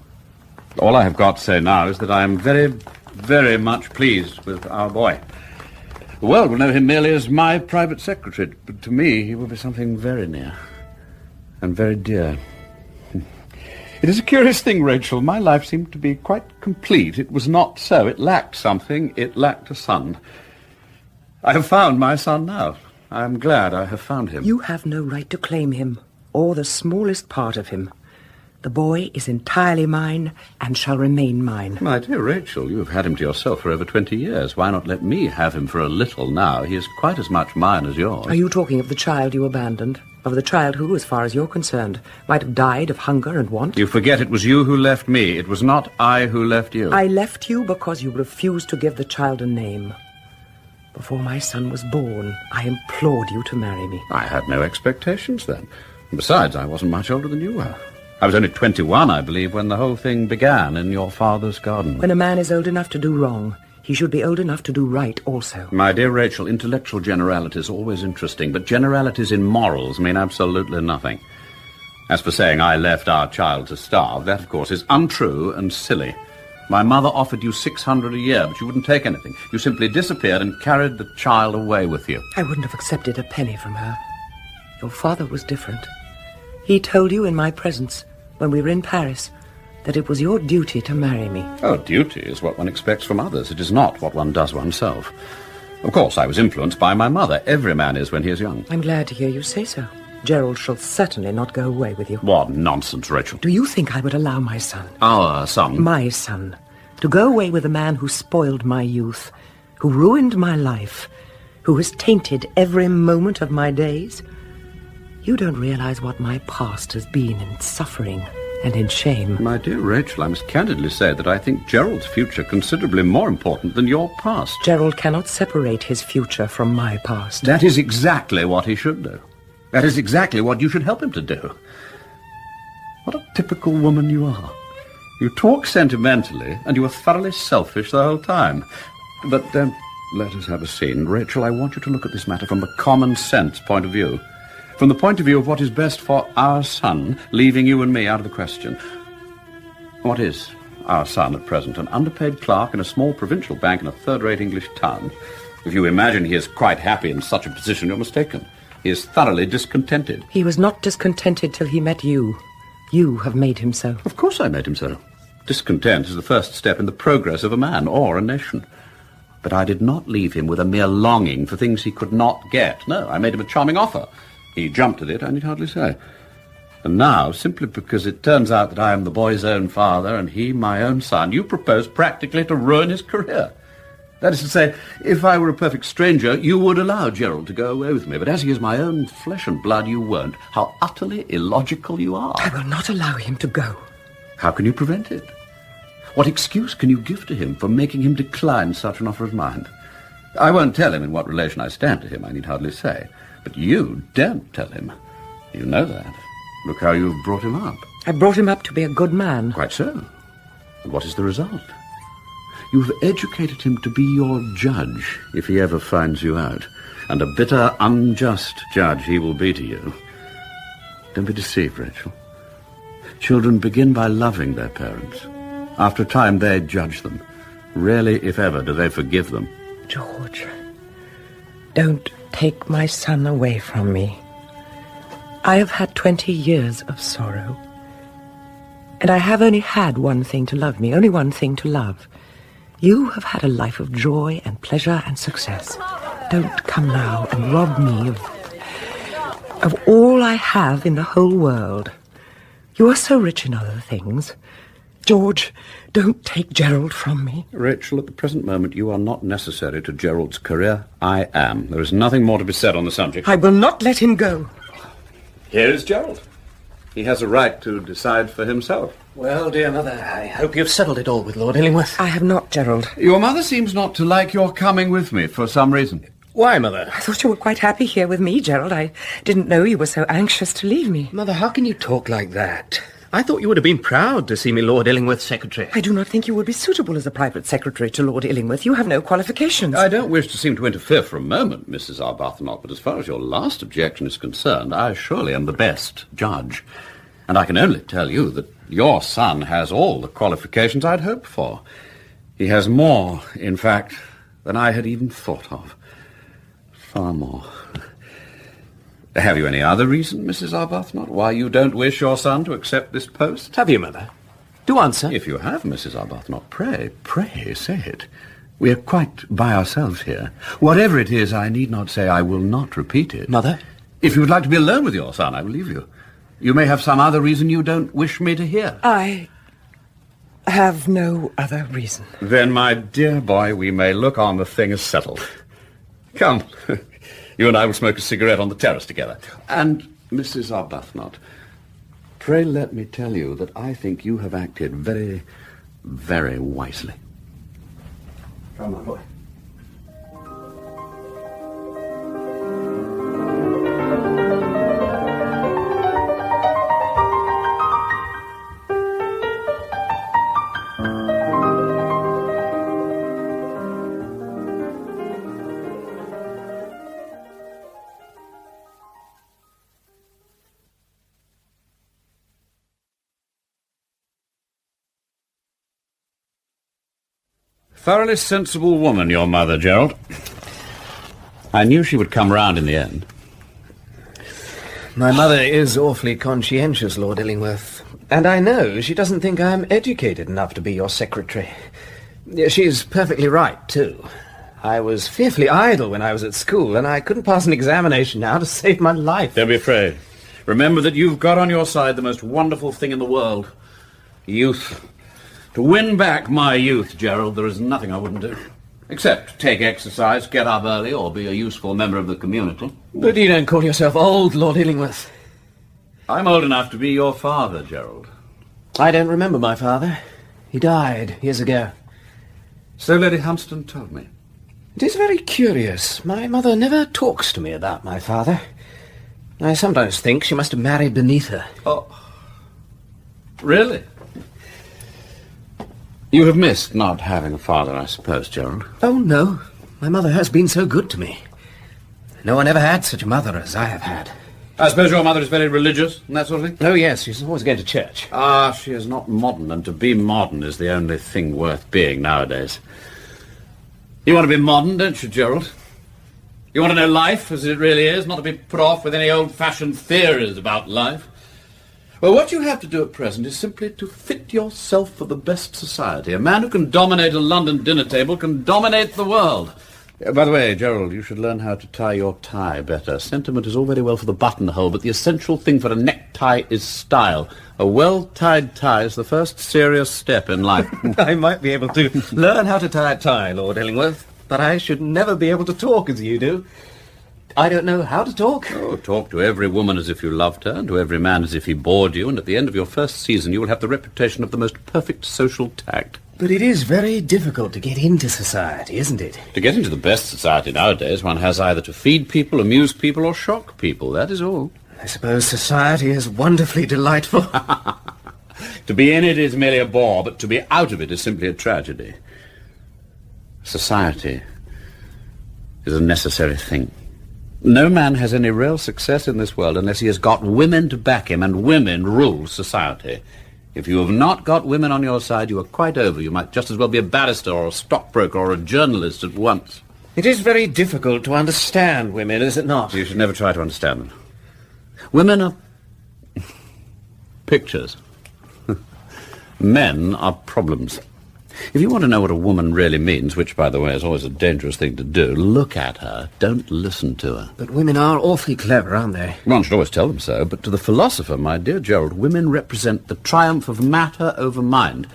All I have got to say now is that I am very, very much pleased with our boy. The world will know him merely as my private secretary, but to me he will be something very near and very dear. It is a curious thing, Rachel. My life seemed to be quite complete. It was not so. It lacked something. It lacked a son. I have found my son now. I am glad I have found him. You have no right to claim him, or the smallest part of him. The boy is entirely mine, and shall remain mine. My dear Rachel, you have had him to yourself for over 20 years. Why not let me have him for a little now? He is quite as much mine as yours. Are you talking of the child you abandoned? Of the child who, as far as you're concerned, might have died of hunger and want? You forget it was you who left me. It was not I who left you. I left you because you refused to give the child a name. Before my son was born, I implored you to marry me. I had no expectations then. Besides, I wasn't much older than you were. I was only 21, I believe, when the whole thing began in your father's garden. When a man is old enough to do wrong, he should be old enough to do right also. My dear Rachel, intellectual generalities are always interesting, but generalities in morals mean absolutely nothing. As for saying I left our child to starve, that, of course, is untrue and silly. My mother offered you 600 a year, but you wouldn't take anything. You simply disappeared and carried the child away with you. I wouldn't have accepted a penny from her. Your father was different. He told you in my presence, when we were in Paris, that it was your duty to marry me. Oh, duty is what one expects from others. It is not what one does oneself. Of course, I was influenced by my mother. Every man is when he is young. I'm glad to hear you say so. Gerald shall certainly not go away with you. What nonsense, Rachel. Do you think I would allow my son? Our son? My son. To go away with a man who spoiled my youth, who ruined my life, who has tainted every moment of my days? You don't realize what my past has been in suffering and in shame. My dear Rachel, I must candidly say that I think Gerald's future considerably more important than your past. Gerald cannot separate his future from my past. That is exactly what he should do. That is exactly what you should help him to do. What a typical woman you are. You talk sentimentally, and you are thoroughly selfish the whole time. But don't let us have a scene. Rachel, I want you to look at this matter from the common sense point of view. From the point of view of what is best for our son, leaving you and me out of the question. What is our son at present? An underpaid clerk in a small provincial bank in a third-rate English town. If you imagine he is quite happy in such a position, you're mistaken. He is thoroughly discontented. He was not discontented till he met you. You have made him so. Of course I made him so. Discontent is the first step in the progress of a man or a nation. But I did not leave him with a mere longing for things he could not get. No, I made him a charming offer. He jumped at it, I need hardly say. And now, simply because it turns out that I am the boy's own father and he my own son, you propose practically to ruin his career. That is to say, if I were a perfect stranger, you would allow Gerald to go away with me. But as he is my own flesh and blood, you won't. How utterly illogical you are. I will not allow him to go. How can you prevent it? What excuse can you give to him for making him decline such an offer of mine? I won't tell him in what relation I stand to him, I need hardly say. But you daren't tell him. You know that. Look how you've brought him up. I brought him up to be a good man. Quite so. And what is the result? You've educated him to be your judge if he ever finds you out. And a bitter, unjust judge he will be to you. Don't be deceived, Rachel. Children begin by loving their parents. After a time, they judge them. Rarely, if ever, do they forgive them. George, don't take my son away from me. I have had 20 years of sorrow. And I have only had one thing to love me, only one thing to love. You have had a life of joy and pleasure and success. Don't come now and rob me of all I have in the whole world. You are so rich in other things. George, don't take Gerald from me. Rachel, at the present moment, you are not necessary to Gerald's career. I am. There is nothing more to be said on the subject. I will not let him go. Here is Gerald. He has a right to decide for himself. Well, dear mother, I hope you've settled it all with Lord Illingworth. I have not, Gerald. Your mother seems not to like your coming with me for some reason. Why, Mother? I thought you were quite happy here with me, Gerald. I didn't know you were so anxious to leave me. Mother, how can you talk like that? I thought you would have been proud to see me Lord Illingworth's secretary. I do not think you would be suitable as a private secretary to Lord Illingworth. You have no qualifications. I don't wish to seem to interfere for a moment, Mrs Arbuthnot, but as far as your last objection is concerned, I surely am the best judge. And I can only tell you that your son has all the qualifications I'd hoped for. He has more, in fact, than I had even thought of. Far more. Have you any other reason, Mrs Arbuthnot, why you don't wish your son to accept this post? Have you, Mother? Do answer. If you have, Mrs Arbuthnot, pray say it. We are quite by ourselves here. Whatever it is, I need not say I will not repeat it. Mother? If you would like to be alone with your son, I will leave you. You may have some other reason you don't wish me to hear. I have no other reason. Then, my dear boy, we may look on the thing as settled. Come, you and I will smoke a cigarette on the terrace together. And, Mrs Arbuthnot, pray let me tell you that I think you have acted very, very wisely. Come, my boy. Thoroughly sensible woman, your mother, Gerald. I knew she would come round in the end. My mother is awfully conscientious, Lord Illingworth, and I know she doesn't think I'm educated enough to be your secretary. She's perfectly right, too. I was fearfully idle when I was at school, and I couldn't pass an examination now to save my life. Don't be afraid. Remember that you've got on your side the most wonderful thing in the world. Youth. To win back my youth, Gerald, there is nothing I wouldn't do. Except take exercise, get up early, or be a useful member of the community. But you don't call yourself old, Lord Illingworth. I'm old enough to be your father, Gerald. I don't remember my father. He died years ago. So Lady Hunstanton told me. It is very curious. My mother never talks to me about my father. I sometimes think she must have married beneath her. Oh, really? You have missed not having a father, I suppose, Gerald. Oh, no. My mother has been so good to me. No one ever had such a mother as I have had. I suppose your mother is very religious and that sort of thing? Oh, yes. She's always going to church. Ah, she is not modern, and to be modern is the only thing worth being nowadays. You want to be modern, don't you, Gerald? You want to know life as it really is, not to be put off with any old-fashioned theories about life. Well, what you have to do at present is simply to fit yourself for the best society. A man who can dominate a London dinner table can dominate the world. By the way, Gerald, you should learn how to tie your tie better. Sentiment is all very well for the buttonhole, but the essential thing for a necktie is style. A well-tied tie is the first serious step in life. I might be able to learn how to tie a tie, Lord Illingworth, but I should never be able to talk as you do. I don't know how to talk. Oh, talk to every woman as if you loved her, and to every man as if he bored you, and at the end of your first season you will have the reputation of the most perfect social tact. But it is very difficult to get into society, isn't it? To get into the best society nowadays, one has either to feed people, amuse people, or shock people. That is all. I suppose society is wonderfully delightful. To be in it is merely a bore, but to be out of it is simply a tragedy. Society is a necessary thing. No man has any real success in this world unless he has got women to back him, and women rule society. If you have not got women on your side, you are quite over. You might just as well be a barrister or a stockbroker or a journalist at once. It is very difficult to understand women, is it not? You should never try to understand them. Women are pictures. Men are problems. If you want to know what a woman really means, which, by the way, is always a dangerous thing to do, look at her. Don't listen to her. But women are awfully clever, aren't they? One should always tell them so, but to the philosopher, my dear Gerald, women represent the triumph of matter over mind,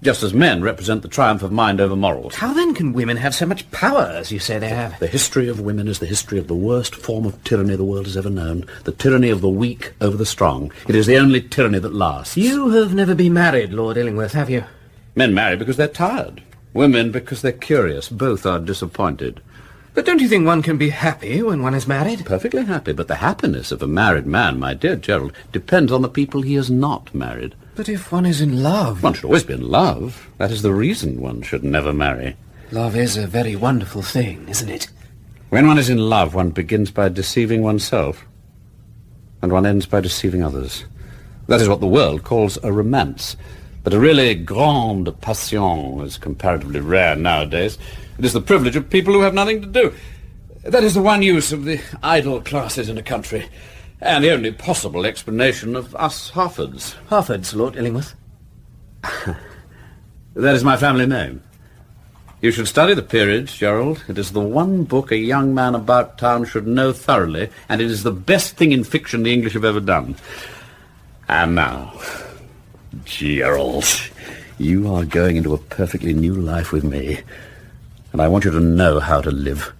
just as men represent the triumph of mind over morals. How then can women have so much power, as you say they have? The history of women is the history of the worst form of tyranny the world has ever known, the tyranny of the weak over the strong. It is the only tyranny that lasts. You have never been married, Lord Illingworth, have you? Men marry because they're tired. Women because they're curious. Both are disappointed. But don't you think one can be happy when one is married? Perfectly happy, but the happiness of a married man, my dear Gerald, depends on the people he is not married. But if one is in love... One should always be in love. That is the reason one should never marry. Love is a very wonderful thing, isn't it? When one is in love, one begins by deceiving oneself, and one ends by deceiving others. That is what the world calls a romance. But a really grande passion is comparatively rare nowadays. It is the privilege of people who have nothing to do. That is the one use of the idle classes in a country, and the only possible explanation of us Harfords. Harfords, Lord Illingworth? That is my family name. You should study the peerage, Gerald. It is the one book a young man about town should know thoroughly, and it is the best thing in fiction the English have ever done. And now, Gerald, you are going into a perfectly new life with me, and I want you to know how to live.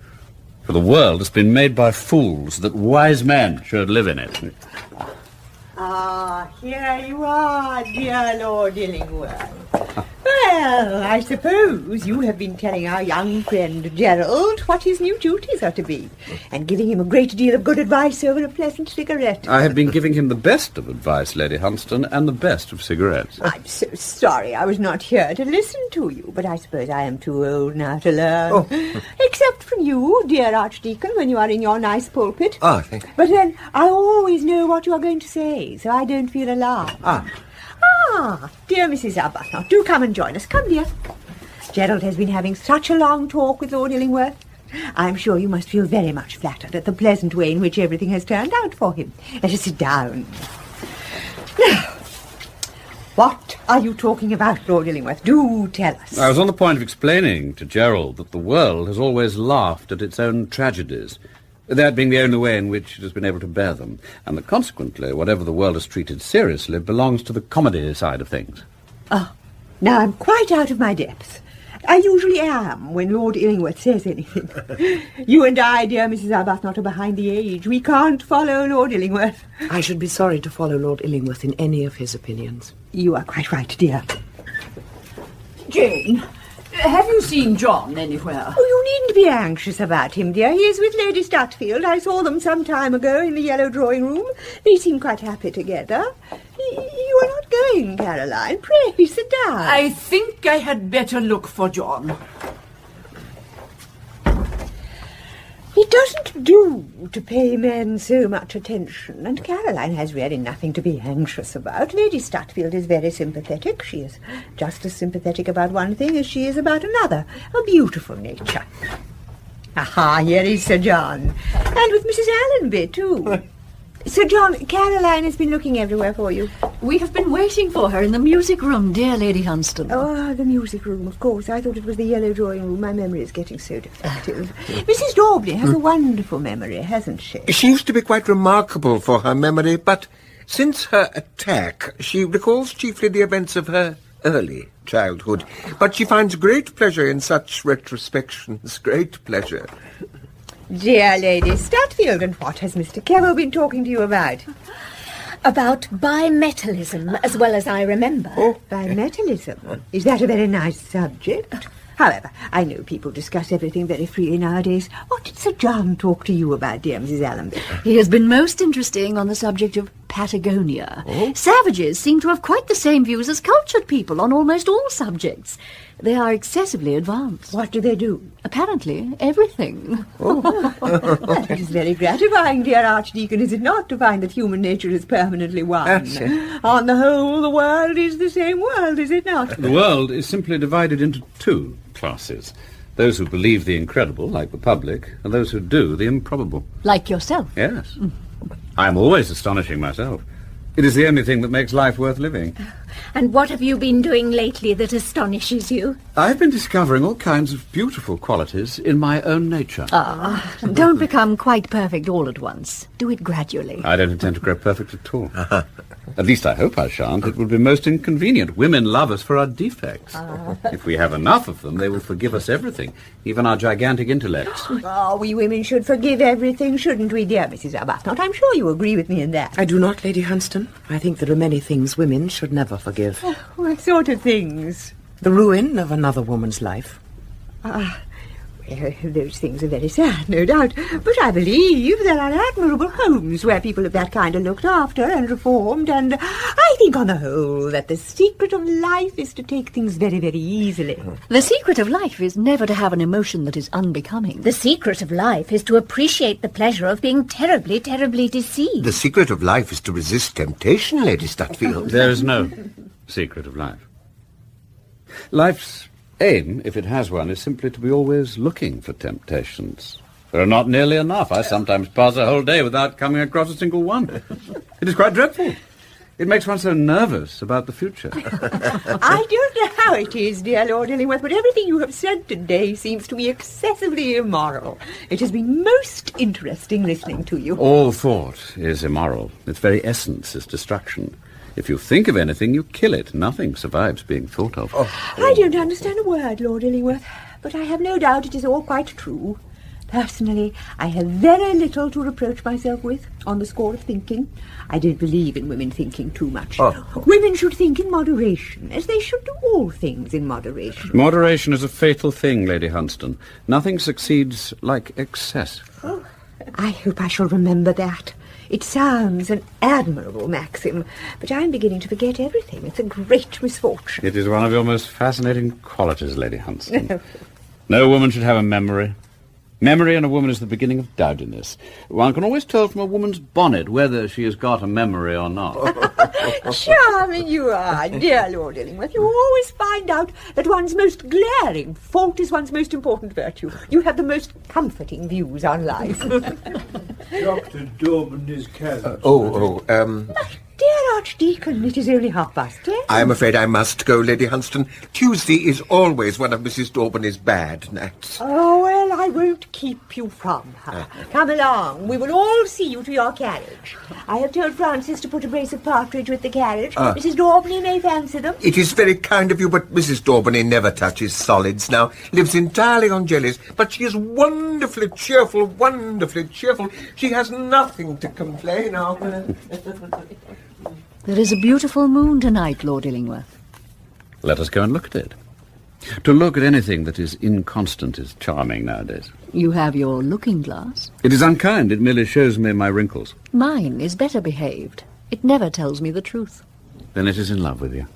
For the world has been made by fools that wise men should live in it. Ah, here you are, dear Lord Illingworth. Well, I suppose you have been telling our young friend Gerald what his new duties are to be, and giving him a great deal of good advice over a pleasant cigarette. I have been giving him the best of advice, Lady Hunstanton, and the best of cigarettes. I'm so sorry I was not here to listen to you, but I suppose I am too old now to learn. Oh. Except from you, dear Archdeacon, when you are in your nice pulpit. Ah, thank you. But then I always know what you are going to say, so I don't feel alarmed. Dear Mrs Arbuthnot, do come and join us. Come, dear. Gerald has been having such a long talk with Lord Illingworth. I'm sure you must feel very much flattered at the pleasant way in which everything has turned out for him. Let us sit down. Now, what are you talking about, Lord Illingworth? Do tell us. I was on the point of explaining to Gerald that the world has always laughed at its own tragedies, that being the only way in which it has been able to bear them, and that consequently whatever the world has treated seriously belongs to the comedy side of things. Ah, now I'm quite out of my depth. I usually am when Lord Illingworth says anything. You and I, dear Mrs Arbuthnot, are behind the age. We can't follow Lord Illingworth. I should be sorry to follow Lord Illingworth in any of his opinions. You are quite right, dear. Jane, have you seen John anywhere? Oh, you needn't be anxious about him, dear. He is with Lady Stutfield. I saw them some time ago in the yellow drawing room. They seem quite happy together. You are not going, Caroline. Pray, sit down. I think I had better look for John. It doesn't do to pay men so much attention, and Caroline has really nothing to be anxious about. Lady Stutfield is very sympathetic. She is just as sympathetic about one thing as she is about another. A beautiful nature. Aha, here is Sir John. And with Mrs Allonby, too. Sir John, Caroline has been looking everywhere for you. We have been waiting for her in the music room, dear Lady Hunstanton. Oh, the music room, of course. I thought it was the yellow drawing room. My memory is getting so defective. Mrs Daubney has a wonderful memory, hasn't she? She used to be quite remarkable for her memory, but since her attack, she recalls chiefly the events of her early childhood. But she finds great pleasure in such retrospections, great pleasure. Dear Lady Stutfield, and what has Mr Kevel been talking to you about? About bimetallism, as well as I remember. Oh, bimetallism. Is that a very nice subject? However, I know people discuss everything very freely nowadays. What did Sir John talk to you about, dear Mrs Allonby? He has been most interesting on the subject of Patagonia. Oh? Savages seem to have quite the same views as cultured people on almost all subjects. They are excessively advanced. What do they do? Apparently, everything. Oh. Well, that is very gratifying, dear Archdeacon, is it not, to find that human nature is permanently one? That's it. On the whole, the world is the same world, is it not? The world is simply divided into two classes. Those who believe the incredible, like the public, and those who do the improbable. Like yourself? Yes. I am always astonishing myself. It is the only thing that makes life worth living. And what have you been doing lately that astonishes you? I've been discovering all kinds of beautiful qualities in my own nature. Don't become quite perfect all at once. Do it gradually. I don't intend to grow perfect at all. At least I hope I shan't. It would be most inconvenient. Women love us for our defects. If we have enough of them, they will forgive us everything, even our gigantic intellects. Oh, we women should forgive everything, shouldn't we, dear Mrs Arbuthnot? I'm sure you agree with me in that. I do not, Lady Hunstanton. I think there are many things women should never forgive. Oh, what sort of things? The ruin of another woman's life. Well, those things are very sad, no doubt. But I believe there are admirable homes where people of that kind are looked after and reformed, and I think on the whole that the secret of life is to take things very, very easily. The secret of life is never to have an emotion that is unbecoming. The secret of life is to appreciate the pleasure of being terribly, terribly deceived. The secret of life is to resist temptation, Lady Stutfield. There is no secret of life. Life's aim, if it has one, is simply to be always looking for temptations. There are not nearly enough. I sometimes pass a whole day without coming across a single one. It is quite dreadful. It makes one so nervous about the future. I don't know how it is, dear Lord Illingworth, but everything you have said today seems to me excessively immoral. It has been most interesting listening to you. All thought is immoral. Its very essence is destruction. If you think of anything, you kill it. Nothing survives being thought of. I don't understand a word, Lord Illingworth, but I have no doubt it is all quite true. Personally, I have very little to reproach myself with on the score of thinking. I don't believe in women thinking too much. Women should think in moderation, as they should do all things in moderation. Moderation is a fatal thing, Lady Hunstanton. Nothing succeeds like excess. Oh, I hope I shall remember that. It sounds an admirable maxim, but I'm beginning to forget everything. It's a great misfortune. It is one of your most fascinating qualities, Lady Hunstanton. No woman should have a memory. Memory in a woman is the beginning of dowdiness. One can always tell from a woman's bonnet whether she has got a memory or not. Charming you are, dear Lord Illingworth. You always find out that one's most glaring fault is one's most important virtue. You have the most comforting views on life. Dr. Dauburney's carriage. Dear Archdeacon, it is only 10:30. I'm afraid I must go, Lady Hunstanton. Tuesday is always one of Mrs. Dauburney's bad nights. Oh, well, I won't keep you from her. Come along. We will all see you to your carriage. I have told Francis to put a brace of partridge with the carriage. Mrs. Dauburney may fancy them. It is very kind of you, but Mrs. Dauburney never touches solids now. Lives entirely on jellies. But she is wonderfully cheerful, wonderfully cheerful. She has nothing to complain of. There is a beautiful moon tonight, Lord Illingworth. Let us go and look at it. To look at anything that is inconstant is charming nowadays. You have your looking-glass. It is unkind. It merely shows me my wrinkles. Mine is better behaved. It never tells me the truth. Then it is in love with you.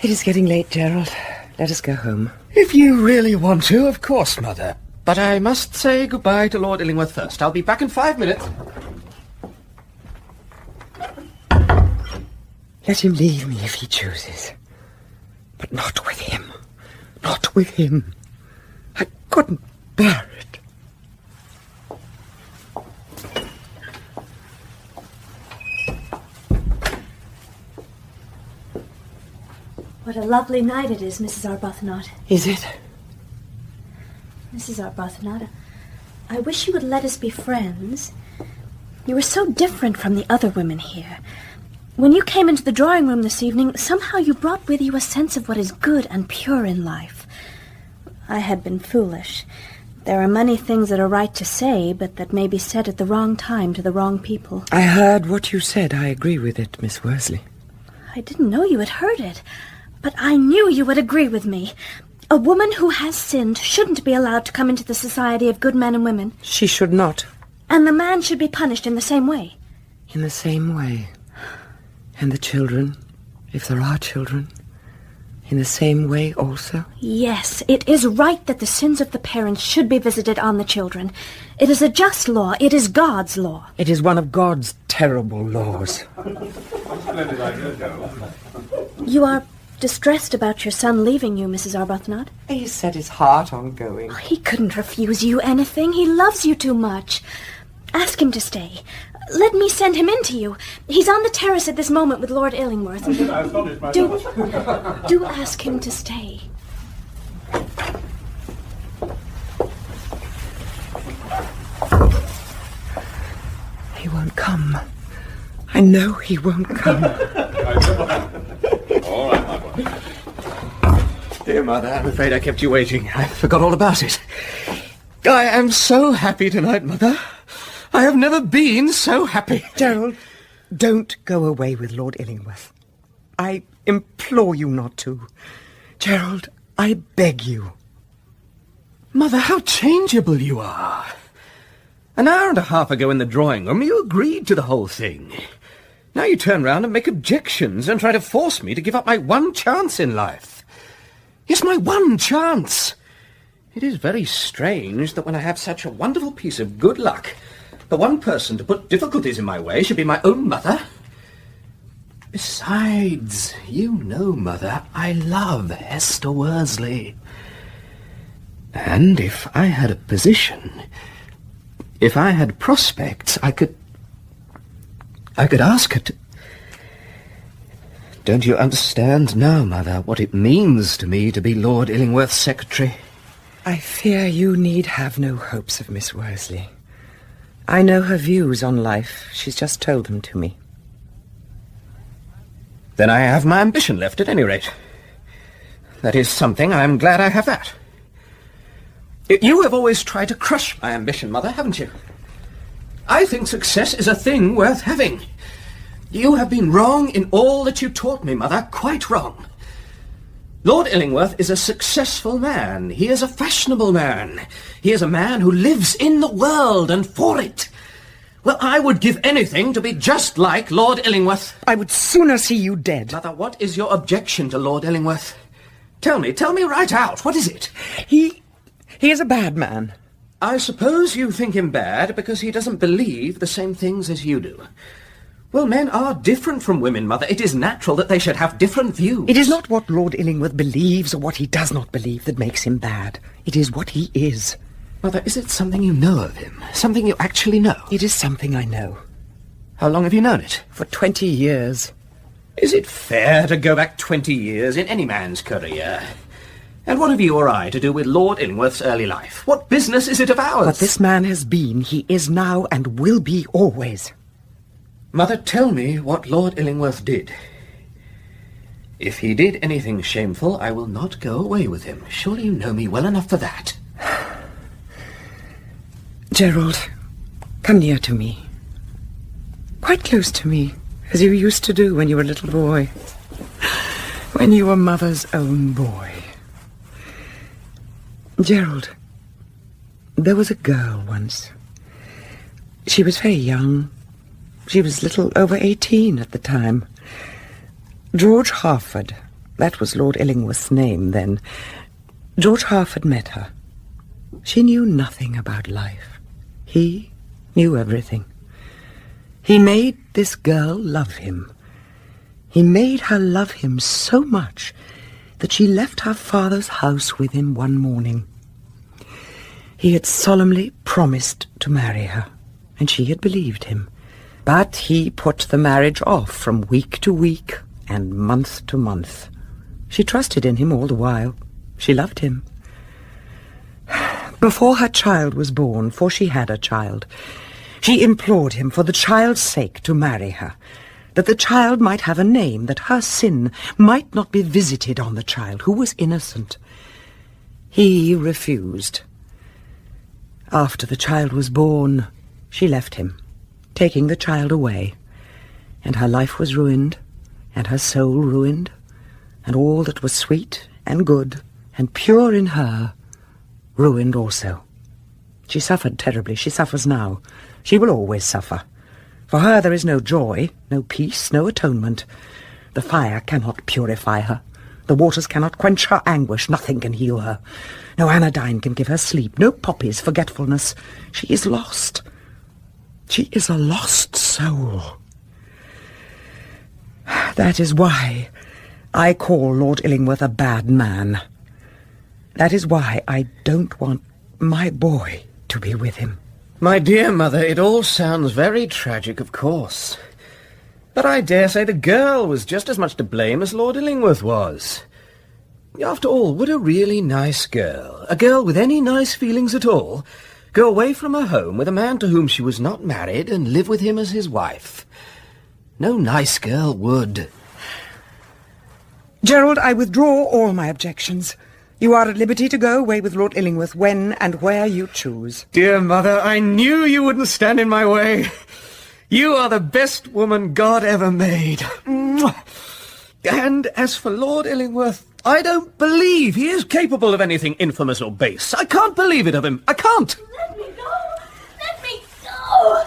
It is getting late, Gerald. Let us go home. If you really want to, of course, Mother. But I must say goodbye to Lord Illingworth first. I'll be back in 5 minutes. Let him leave me if he chooses. But not with him. Not with him. I couldn't bear it. What a lovely night it is, Mrs. Arbuthnot. Is it? Mrs. Arbuthnot, I wish you would let us be friends. You are so different from the other women here. When you came into the drawing room this evening, somehow you brought with you a sense of what is good and pure in life. I had been foolish. There are many things that are right to say, but that may be said at the wrong time to the wrong people. I heard what you said. I agree with it, Miss Worsley. I didn't know you had heard it, but I knew you would agree with me. A woman who has sinned shouldn't be allowed to come into the society of good men and women. She should not. And the man should be punished in the same way. In the same way. And the children, if there are children, in the same way also? Yes, it is right that the sins of the parents should be visited on the children. It is a just law. It is God's law. It is one of God's terrible laws. You are distressed about your son leaving you, Mrs. Arbuthnot? He set his heart on going. Oh, he couldn't refuse you anything. He loves you too much. Ask him to stay. Let me send him in to you. He's on the terrace at this moment with Lord Illingworth. Do ask him to stay. He won't come. I know he won't come. All right, my boy. Dear Mother, I'm afraid I kept you waiting. I forgot all about it. I am so happy tonight, Mother. I have never been so happy. Gerald, don't go away with Lord Illingworth. I implore you not to. Gerald, I beg you. Mother, how changeable you are. An hour and a half ago in the drawing room, you agreed to the whole thing. Now you turn round and make objections and try to force me to give up my one chance in life. Yes, my one chance. It is very strange that when I have such a wonderful piece of good luck, the one person to put difficulties in my way should be my own mother. Besides, you know, Mother, I love Hester Worsley. And if I had a position, if I had prospects, I could ask her to... Don't you understand now, Mother, what it means to me to be Lord Illingworth's secretary? I fear you need have no hopes of Miss Worsley. I know her views on life. She's just told them to me. Then I have my ambition left, at any rate. That is something. I'm glad I have that. You have always tried to crush my ambition, Mother, haven't you? I think success is a thing worth having. You have been wrong in all that you taught me, Mother, quite wrong. Lord Illingworth is a successful man. He is a fashionable man. He is a man who lives in the world and for it. Well, I would give anything to be just like Lord Illingworth. I would sooner see you dead. Mother, what is your objection to Lord Illingworth? Tell me right out. What is it? He is a bad man. I suppose you think him bad because he doesn't believe the same things as you do. Well, men are different from women, Mother. It is natural that they should have different views. It is not what Lord Illingworth believes or what he does not believe that makes him bad. It is what he is. Mother, is it something you know of him? Something you actually know? It is something I know. How long have you known it? For 20 years. Is it fair to go back 20 years in any man's career? And what have you or I to do with Lord Illingworth's early life? What business is it of ours? What this man has been, he is now and will be always. Mother, tell me what Lord Illingworth did. If he did anything shameful, I will not go away with him. Surely you know me well enough for that. Gerald, come near to me. Quite close to me, as you used to do when you were a little boy. When you were Mother's own boy. Gerald, there was a girl once. She was very young. She was little over 18 at the time. George Harford, that was Lord Illingworth's name then. George Harford met her. She knew nothing about life. He knew everything. He made this girl love him. He made her love him so much that she left her father's house with him one morning. He had solemnly promised to marry her, and she had believed him. But he put the marriage off from week to week and month to month. She trusted in him all the while. She loved him. Before her child was born, for she had a child, she implored him for the child's sake to marry her, that the child might have a name, that her sin might not be visited on the child, who was innocent. He refused. After the child was born, she left him, taking the child away, and her life was ruined, and her soul ruined, and all that was sweet and good and pure in her ruined also. She suffered terribly. She suffers now. She will always suffer. For her there is no joy, no peace, no atonement. The fire cannot purify her. The waters cannot quench her anguish. Nothing can heal her. No anodyne can give her sleep. No poppies forgetfulness. She is lost. She is a lost soul. That is why I call Lord Illingworth a bad man. That is why I don't want my boy to be with him. My dear Mother, it all sounds very tragic, of course. But I dare say the girl was just as much to blame as Lord Illingworth was. After all, would a really nice girl, a girl with any nice feelings at all, go away from her home with a man to whom she was not married and live with him as his wife? No nice girl would. Gerald, I withdraw all my objections. You are at liberty to go away with Lord Illingworth when and where you choose. Dear Mother, I knew you wouldn't stand in my way. You are the best woman God ever made. And as for Lord Illingworth, I don't believe he is capable of anything infamous or base. I can't believe it of him. I can't. Let me go! Let me go!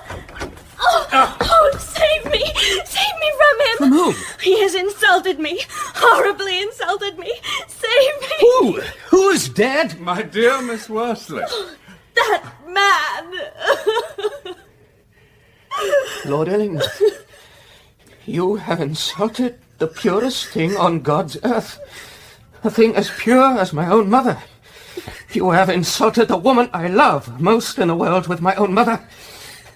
Oh, save me! Save me from him! From whom? He has insulted me. Horribly insulted me. Save me! Who? Who is dead? My dear Miss Worsley. That man! Lord Illingworth, you have insulted the purest thing on God's earth. A thing as pure as my own mother. You have insulted the woman I love most in the world with my own mother.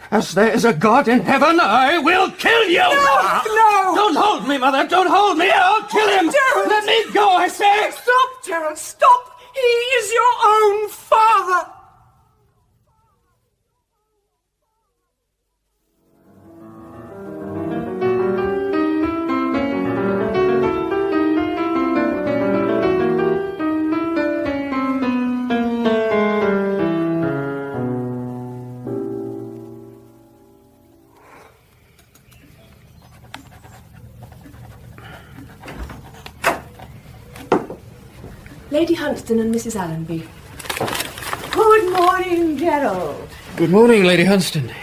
As there is a God in heaven, I will kill you! No! Don't hold me, Mother! Don't hold me! I'll kill him! Gerald! Let me go, I say! Stop, Gerald, stop! He is your own father! Lady Hunstanton and Mrs Allonby. Good morning, Gerald. Good morning, Lady Hunstanton.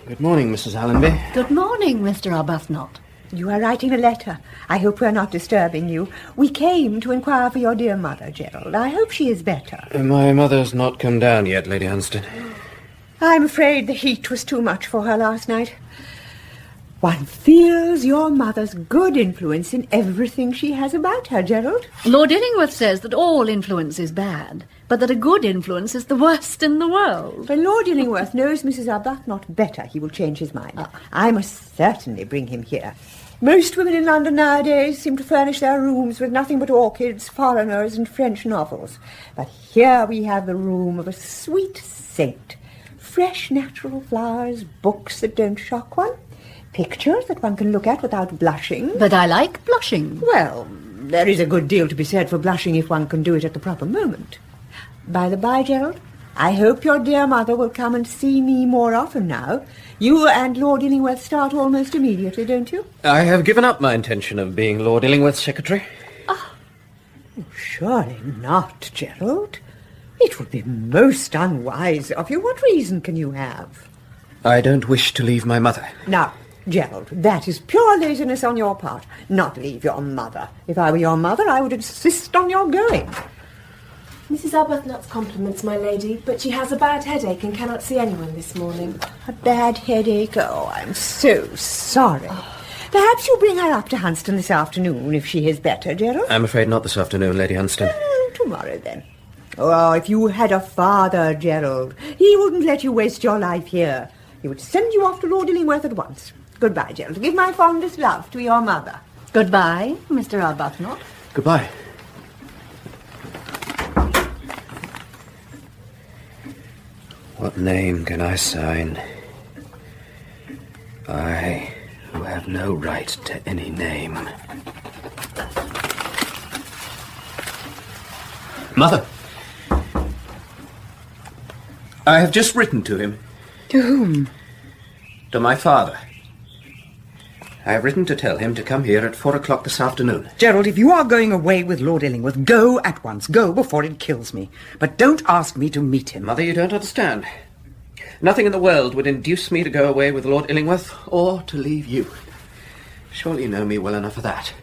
Good morning, Mrs Allonby. Good morning, Mr Arbuthnot. You are writing a letter. I hope we're not disturbing you. We came to inquire for your dear mother, Gerald. I hope she is better. My mother's not come down yet, Lady Hunstanton. I'm afraid the heat was too much for her last night. One feels your mother's good influence in everything she has about her, Gerald. Lord Illingworth says that all influence is bad, but that a good influence is the worst in the world. When Lord Illingworth knows Mrs Arbuthnot better, he will change his mind. I must certainly bring him here. Most women in London nowadays seem to furnish their rooms with nothing but orchids, foreigners, and French novels. But here we have the room of a sweet saint. Fresh natural flowers, books that don't shock one, pictures that one can look at without blushing. But I like blushing. Well, there is a good deal to be said for blushing if one can do it at the proper moment. By the by, Gerald, I hope your dear mother will come and see me more often now. You and Lord Illingworth start almost immediately, don't you? I have given up my intention of being Lord Illingworth's secretary. Surely not, Gerald. It would be most unwise of you. What reason can you have? I don't wish to leave my mother. Now, Gerald, that is pure laziness on your part. Not leave your mother. If I were your mother, I would insist on your going. Mrs Arbuthnot's compliments, my lady, but she has a bad headache and cannot see anyone this morning. A bad headache? Oh, I'm so sorry. Perhaps you'll bring her up to Hunstanton this afternoon, if she is better, Gerald? I'm afraid not this afternoon, Lady Hunstanton. Tomorrow, then. Oh, if you had a father, Gerald, he wouldn't let you waste your life here. He would send you off to Lord Illingworth at once. Goodbye, Gerald. Give my fondest love to your mother. Goodbye, Mr Arbuthnot. Goodbye. What name can I sign? I, who have no right to any name. Mother! I have just written to him. To whom? To my father. I have written to tell him to come here at 4 o'clock this afternoon. Gerald, if you are going away with Lord Illingworth, go at once. Go before it kills me. But don't ask me to meet him. Mother, you don't understand. Nothing in the world would induce me to go away with Lord Illingworth or to leave you. Surely you know me well enough for that.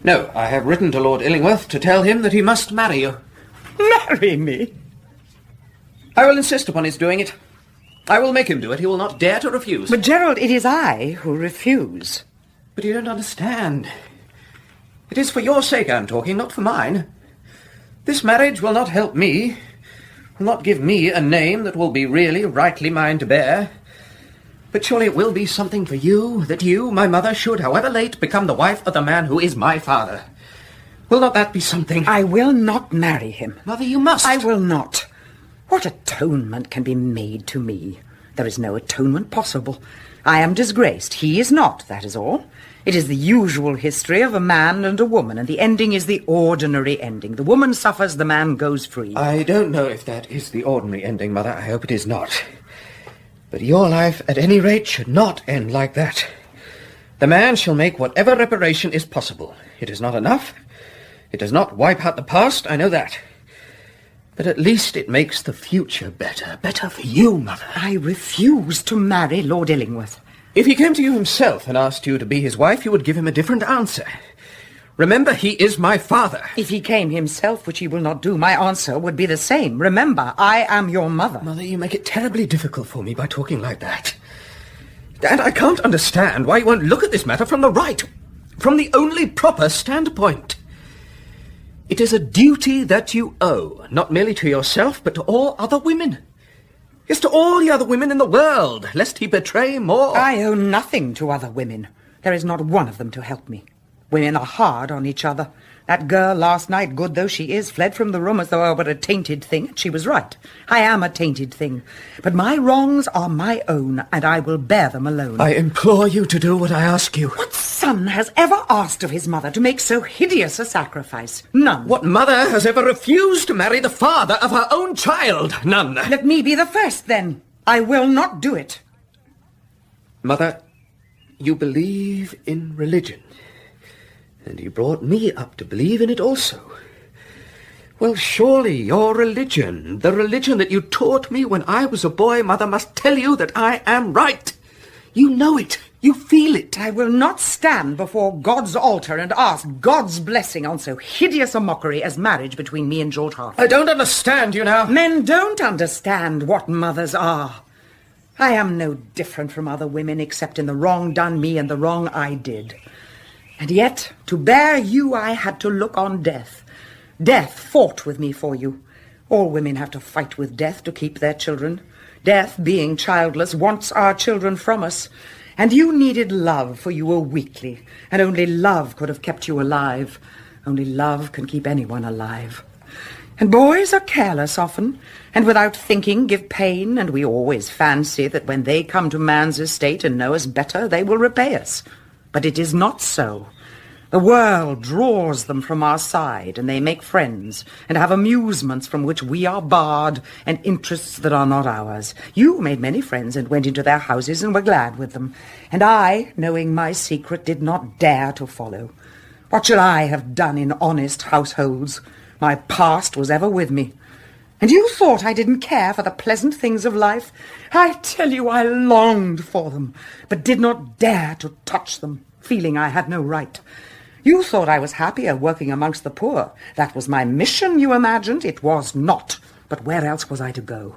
No, I have written to Lord Illingworth to tell him that he must marry you. Marry me? I will insist upon his doing it. I will make him do it. He will not dare to refuse. But, Gerald, it is I who refuse. But you don't understand. It is for your sake I'm talking, not for mine. This marriage will not help me, will not give me a name that will be really, rightly mine to bear. But surely it will be something for you, that you, my mother, should, however late, become the wife of the man who is my father. Will not that be something? I will not marry him. Mother, you must. I will not. What atonement can be made to me? There is no atonement possible. I am disgraced. He is not, that is all. It is the usual history of a man and a woman, and the ending is the ordinary ending. The woman suffers, the man goes free. I don't know if that is the ordinary ending, Mother. I hope it is not. But your life, at any rate, should not end like that. The man shall make whatever reparation is possible. It is not enough. It does not wipe out the past, I know that. But at least it makes the future better. Better for you, Mother. I refuse to marry Lord Illingworth. If he came to you himself and asked you to be his wife, you would give him a different answer. Remember, he is my father. If he came himself, which he will not do, my answer would be the same. Remember, I am your mother. Mother, you make it terribly difficult for me by talking like that. And I can't understand why you won't look at this matter from the right, from the only proper standpoint. It is a duty that you owe, not merely to yourself, but to all other women. Yes, to all the other women in the world, lest he betray more. I owe nothing to other women. There is not one of them to help me. Women are hard on each other. That girl last night, good though she is, fled from the room as though I were a tainted thing. She was right. I am a tainted thing. But my wrongs are my own, and I will bear them alone. I implore you to do what I ask you. What son has ever asked of his mother to make so hideous a sacrifice? None. What mother has ever refused to marry the father of her own child? None. Let me be the first, then. I will not do it. Mother, you believe in religion. And you brought me up to believe in it also. Well, surely your religion, the religion that you taught me when I was a boy, Mother, must tell you that I am right. You know it. You feel it. I will not stand before God's altar and ask God's blessing on so hideous a mockery as marriage between me and George Harford. I don't understand you now. Men don't understand what mothers are. I am no different from other women except in the wrong done me and the wrong I did. And yet, to bear you, I had to look on death. Death fought with me for you. All women have to fight with death to keep their children. Death, being childless, wants our children from us. And you needed love, for you were weakly, and only love could have kept you alive. Only love can keep anyone alive. And boys are careless often, and without thinking give pain, and we always fancy that when they come to man's estate and know us better, they will repay us. But it is not so. The world draws them from our side, and they make friends, and have amusements from which we are barred, and interests that are not ours. You made many friends, and went into their houses, and were glad with them. And I, knowing my secret, did not dare to follow. What should I have done in honest households? My past was ever with me. And you thought I didn't care for the pleasant things of life? I tell you I longed for them, but did not dare to touch them, feeling I had no right. You thought I was happier working amongst the poor. That was my mission, you imagined. It was not. But where else was I to go?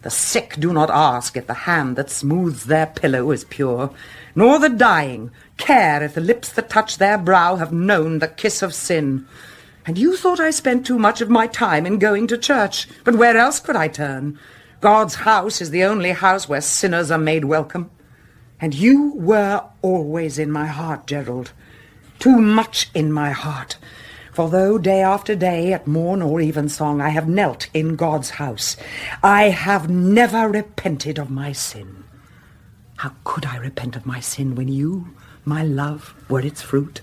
The sick do not ask if the hand that smooths their pillow is pure, nor the dying care if the lips that touch their brow have known the kiss of sin. And you thought I spent too much of my time in going to church, but where else could I turn? God's house is the only house where sinners are made welcome. And you were always in my heart, Gerald. Too much in my heart. For though day after day, at morn or evensong, I have knelt in God's house, I have never repented of my sin. How could I repent of my sin when you, my love, were its fruit?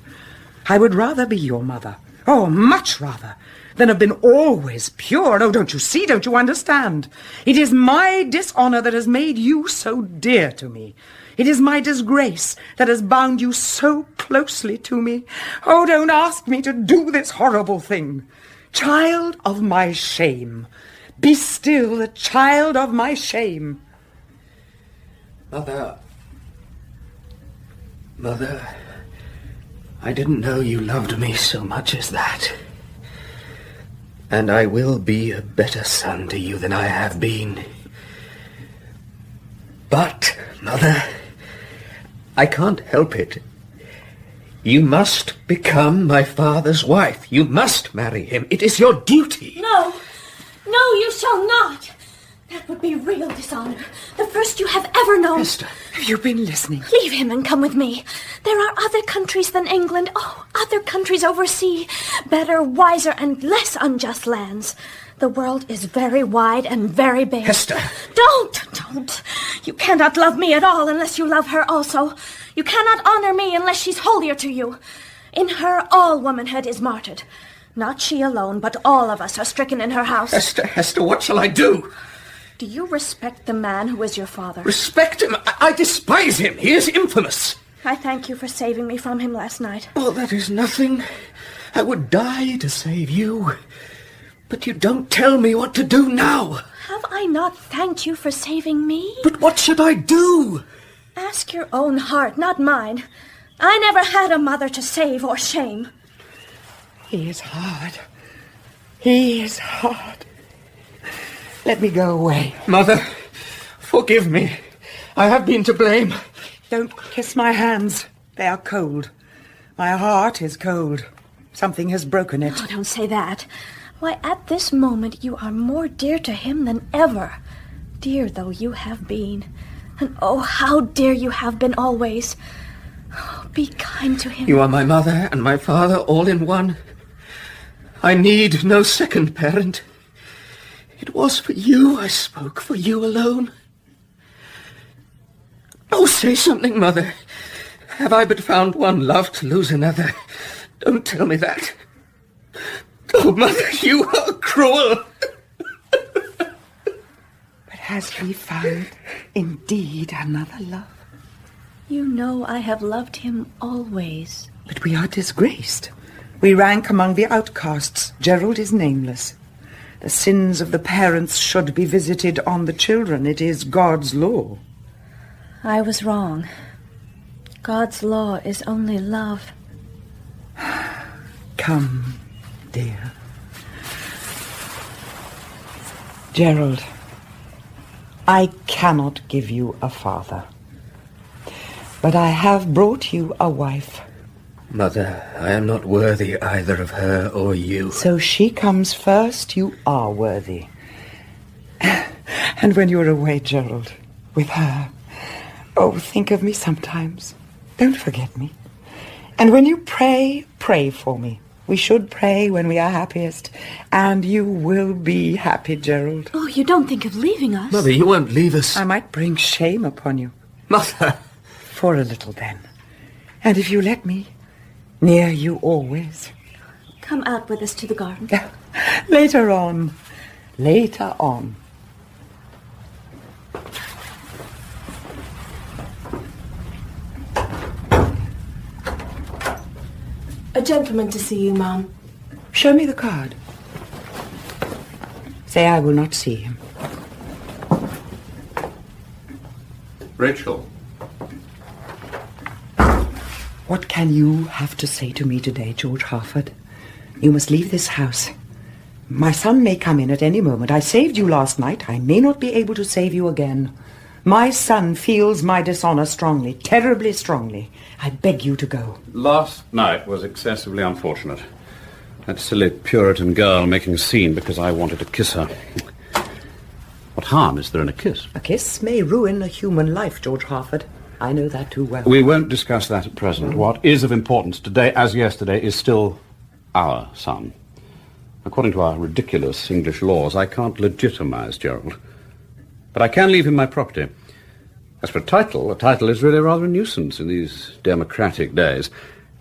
I would rather be your mother. Oh, much rather, than have been always pure. Oh, don't you see, don't you understand? It is my dishonour that has made you so dear to me. It is my disgrace that has bound you so closely to me. Oh, don't ask me to do this horrible thing. Child of my shame, be still the child of my shame. Mother, I didn't know you loved me so much as that. And I will be a better son to you than I have been. But, Mother, I can't help it. You must become my father's wife. You must marry him. It is your duty. No, you shall not. That would be real dishonour. The first you have ever known. Esther, have you been listening? Leave him and come with me. There are other countries than England. Oh, other countries oversea. Better, wiser, and less unjust lands. The world is very wide and very big. Esther! Don't. You cannot love me at all unless you love her also. You cannot honour me unless she's holier to you. In her, all womanhood is martyred. Not she alone, but all of us are stricken in her house. Esther, what shall I do? Do you respect the man who is your father? Respect him? I despise him. He is infamous. I thank you for saving me from him last night. Oh, that is nothing. I would die to save you. But you don't tell me what to do now. Have I not thanked you for saving me? But what should I do? Ask your own heart, not mine. I never had a mother to save or shame. He is hard. He is hard. Let me go away. Mother, forgive me. I have been to blame. Don't kiss my hands. They are cold. My heart is cold. Something has broken it. Oh, don't say that. Why, at this moment you are more dear to him than ever. Dear though you have been. And oh, how dear you have been always. Oh, be kind to him. You are my mother and my father all in one. I need no second parent. It was for you I spoke, for you alone. Oh, say something, Mother. Have I but found one love to lose another? Don't tell me that. Oh, Mother, you are cruel. But has he found indeed another love? You know I have loved him always. But we are disgraced. We rank among the outcasts. Gerald is nameless. The sins of the parents should be visited on the children. It is God's law. I was wrong. God's law is only love. Come, dear. Gerald, I cannot give you a father, but I have brought you a wife. Mother, I am not worthy either of her or you. So she comes first, you are worthy. And when you're away, Gerald, with her, oh, think of me sometimes. Don't forget me. And when you pray, pray for me. We should pray when we are happiest. And you will be happy, Gerald. Oh, you don't think of leaving us? Mother, you won't leave us. I might bring shame upon you. Mother. For a little, then. And if you let me, near you always. Come out with us to the garden. Later on. Later on. A gentleman to see you, ma'am. Show me the card. Say I will not see him. Rachel. What can you have to say to me today, George Harford? You must leave this house. My son may come in at any moment. I saved you last night. I may not be able to save you again. My son feels my dishonour strongly, terribly strongly. I beg you to go. Last night was excessively unfortunate. That silly Puritan girl making a scene because I wanted to kiss her. What harm is there in a kiss? A kiss may ruin a human life, George Harford. I know that too well. We won't discuss that at present. What is of importance today, as yesterday, is still our son. According to our ridiculous English laws, I can't legitimize Gerald. But I can leave him my property. As for a title is really rather a nuisance in these democratic days.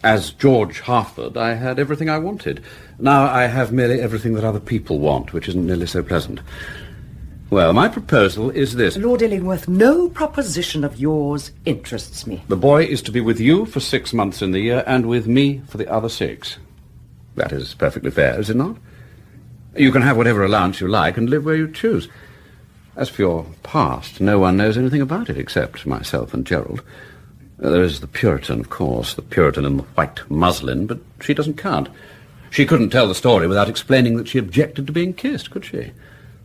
As George Harford, I had everything I wanted. Now I have merely everything that other people want, which isn't nearly so pleasant. Well, my proposal is this. Lord Illingworth, no proposition of yours interests me. The boy is to be with you for 6 months in the year, and with me for the other 6. That is perfectly fair, is it not? You can have whatever allowance you like and live where you choose. As for your past, no one knows anything about it except myself and Gerald. There is the Puritan, of course, the Puritan in the white muslin, but she doesn't count. She couldn't tell the story without explaining that she objected to being kissed, could she?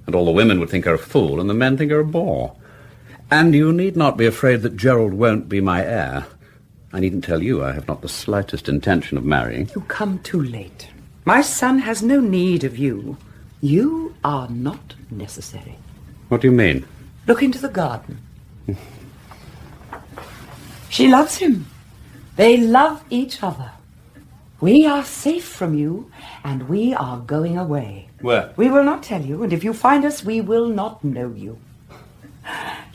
And all the women would think her a fool, and the men think her a bore. And you need not be afraid that Gerald won't be my heir. I needn't tell you I have not the slightest intention of marrying. You come too late. My son has no need of you. You are not necessary. What do you mean? Look into the garden. She loves him. They love each other. We are safe from you, and we are going away. Where? We will not tell you, and if you find us, we will not know you.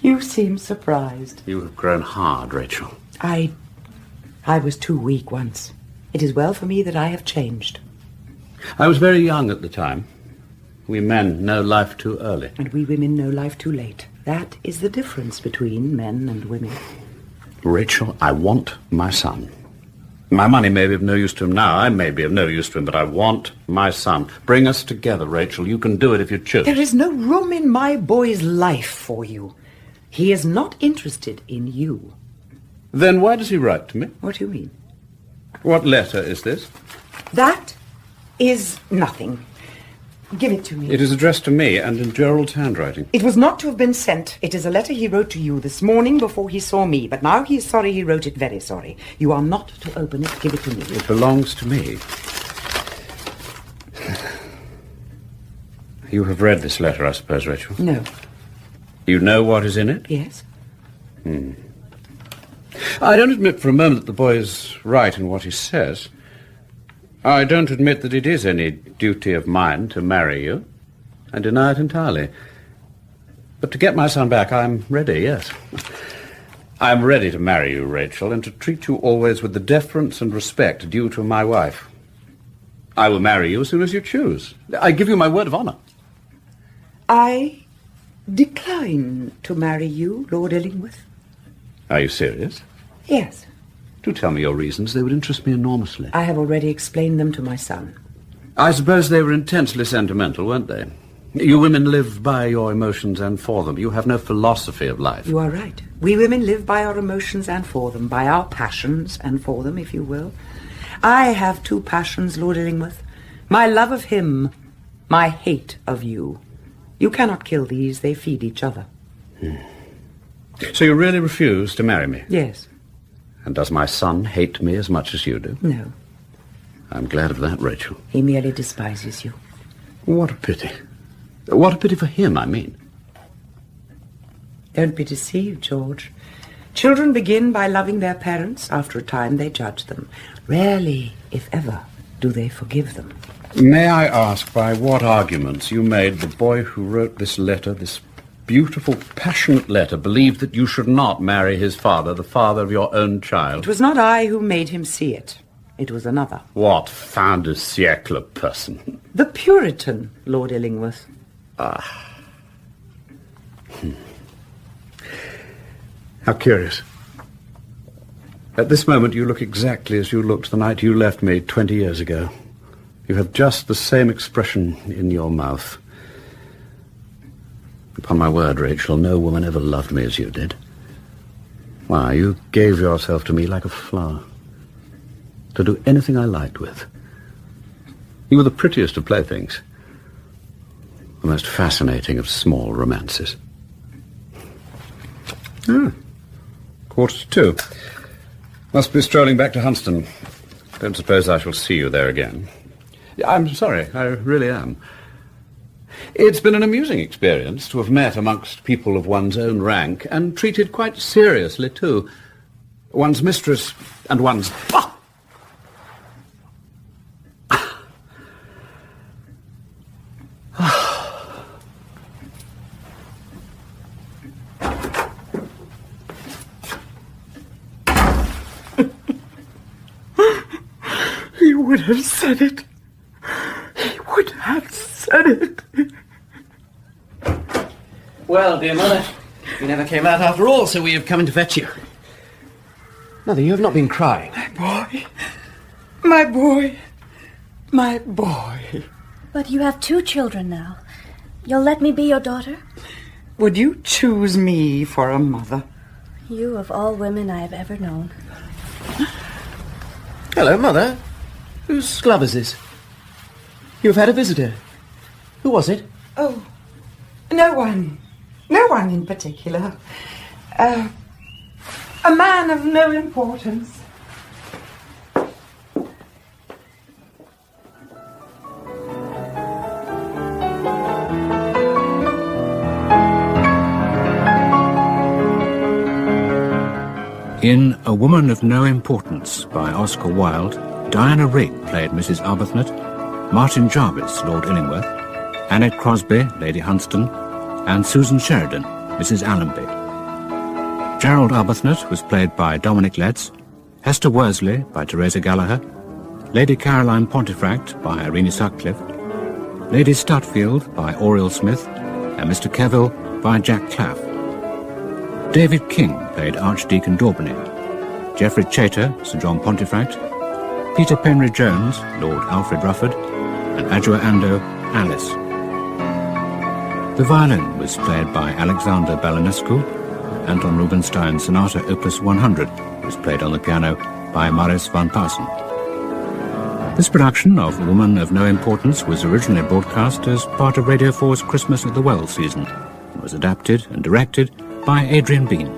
You seem surprised. You have grown hard, Rachel. I was too weak once. It is well for me that I have changed. I was very young at the time. We men know life too early. And we women know life too late. That is the difference between men and women. Rachel, I want my son. My money may be of no use to him now. I may be of no use to him, but I want my son. Bring us together, Rachel. You can do it if you choose. There is no room in my boy's life for you. He is not interested in you. Then why does he write to me? What do you mean? What letter is this? That is nothing. Give it to me. It is addressed to me and in Gerald's handwriting. It was not to have been sent. It is a letter he wrote to you this morning before he saw me, but now he is sorry he wrote it, very sorry. You are not to open it. Give it to me. It belongs to me. You have read this letter, I suppose, Rachel? No. You know what is in it? Yes. I don't admit for a moment that the boy is right in what he says. I don't admit that it is any duty of mine to marry you. I deny it entirely. But to get my son back, I'm ready, yes. I'm ready to marry you, Rachel, and to treat you always with the deference and respect due to my wife. I will marry you as soon as you choose. I give you my word of honor. I decline to marry you, Lord Illingworth. Are you serious? Yes. Do tell me your reasons. They would interest me enormously. I have already explained them to my son. I suppose they were intensely sentimental, weren't they? You women live by your emotions and for them. You have no philosophy of life. You are right. We women live by our emotions and for them, by our passions and for them, if you will. I have two passions, Lord Illingworth. My love of him, my hate of you. You cannot kill these. They feed each other. So you really refuse to marry me? Yes. And does my son hate me as much as you do? No. I'm glad of that, Rachel. He merely despises you. What a pity. What a pity for him, I mean. Don't be deceived, George. Children begin by loving their parents. After a time, they judge them. Rarely, if ever, do they forgive them. May I ask by what arguments you made the boy who wrote this letter, this beautiful, passionate letter, believe that you should not marry his father, the father of your own child? It was not I who made him see it. It was another. What fin de siècle person? The Puritan, Lord Illingworth. How curious. At this moment you look exactly as you looked the night you left me 20 years ago. You have just the same expression in your mouth. Upon my word, Rachel, no woman ever loved me as you did. Why, you gave yourself to me like a flower, to do anything I liked with. You were the prettiest of playthings, the most fascinating of small romances. 1:45. Must be strolling back to Hunstanton. Don't suppose I shall see you there again. I'm sorry, I really am. It's been an amusing experience to have met amongst people of one's own rank, and treated quite seriously, too. One's mistress and one's... He would have said it. He would have said it. Well, dear Mother, you never came out after all, so we have come in to fetch you. Mother, you have not been crying. My boy. My boy. But you have 2 children now. You'll let me be your daughter? Would you choose me for a mother? You of all women I have ever known. Hello, Mother. Whose glove is this? You've had a visitor. Who was it? Oh, no one. No one in particular. A man of no importance. In A Woman of No Importance by Oscar Wilde, Diana Rigg played Mrs Arbuthnot, Martin Jarvis, Lord Illingworth, Annette Crosbie, Lady Hunstanton, and Susan Sheridan, Mrs Allonby. Gerald Arbuthnot was played by Dominic, Hester Worsley by Teresa Gallagher, Lady Caroline Pontefract by Irene Sutcliffe, Lady Stutfield by Oriel Smith, and Mr Kevill by Jack Claff. David King played Archdeacon Daubeny, Geoffrey Chater, Sir John Pontefract, Peter Penry Jones, Lord Alfred Rufford, and Adjua Ando, Alice. The violin was played by Alexander Balanescu. Anton Rubinstein's Sonata Opus 100 was played on the piano by Maris van Pasen. This production of A Woman of No Importance was originally broadcast as part of Radio 4's Christmas at the Well season and was adapted and directed by Adrian Bean.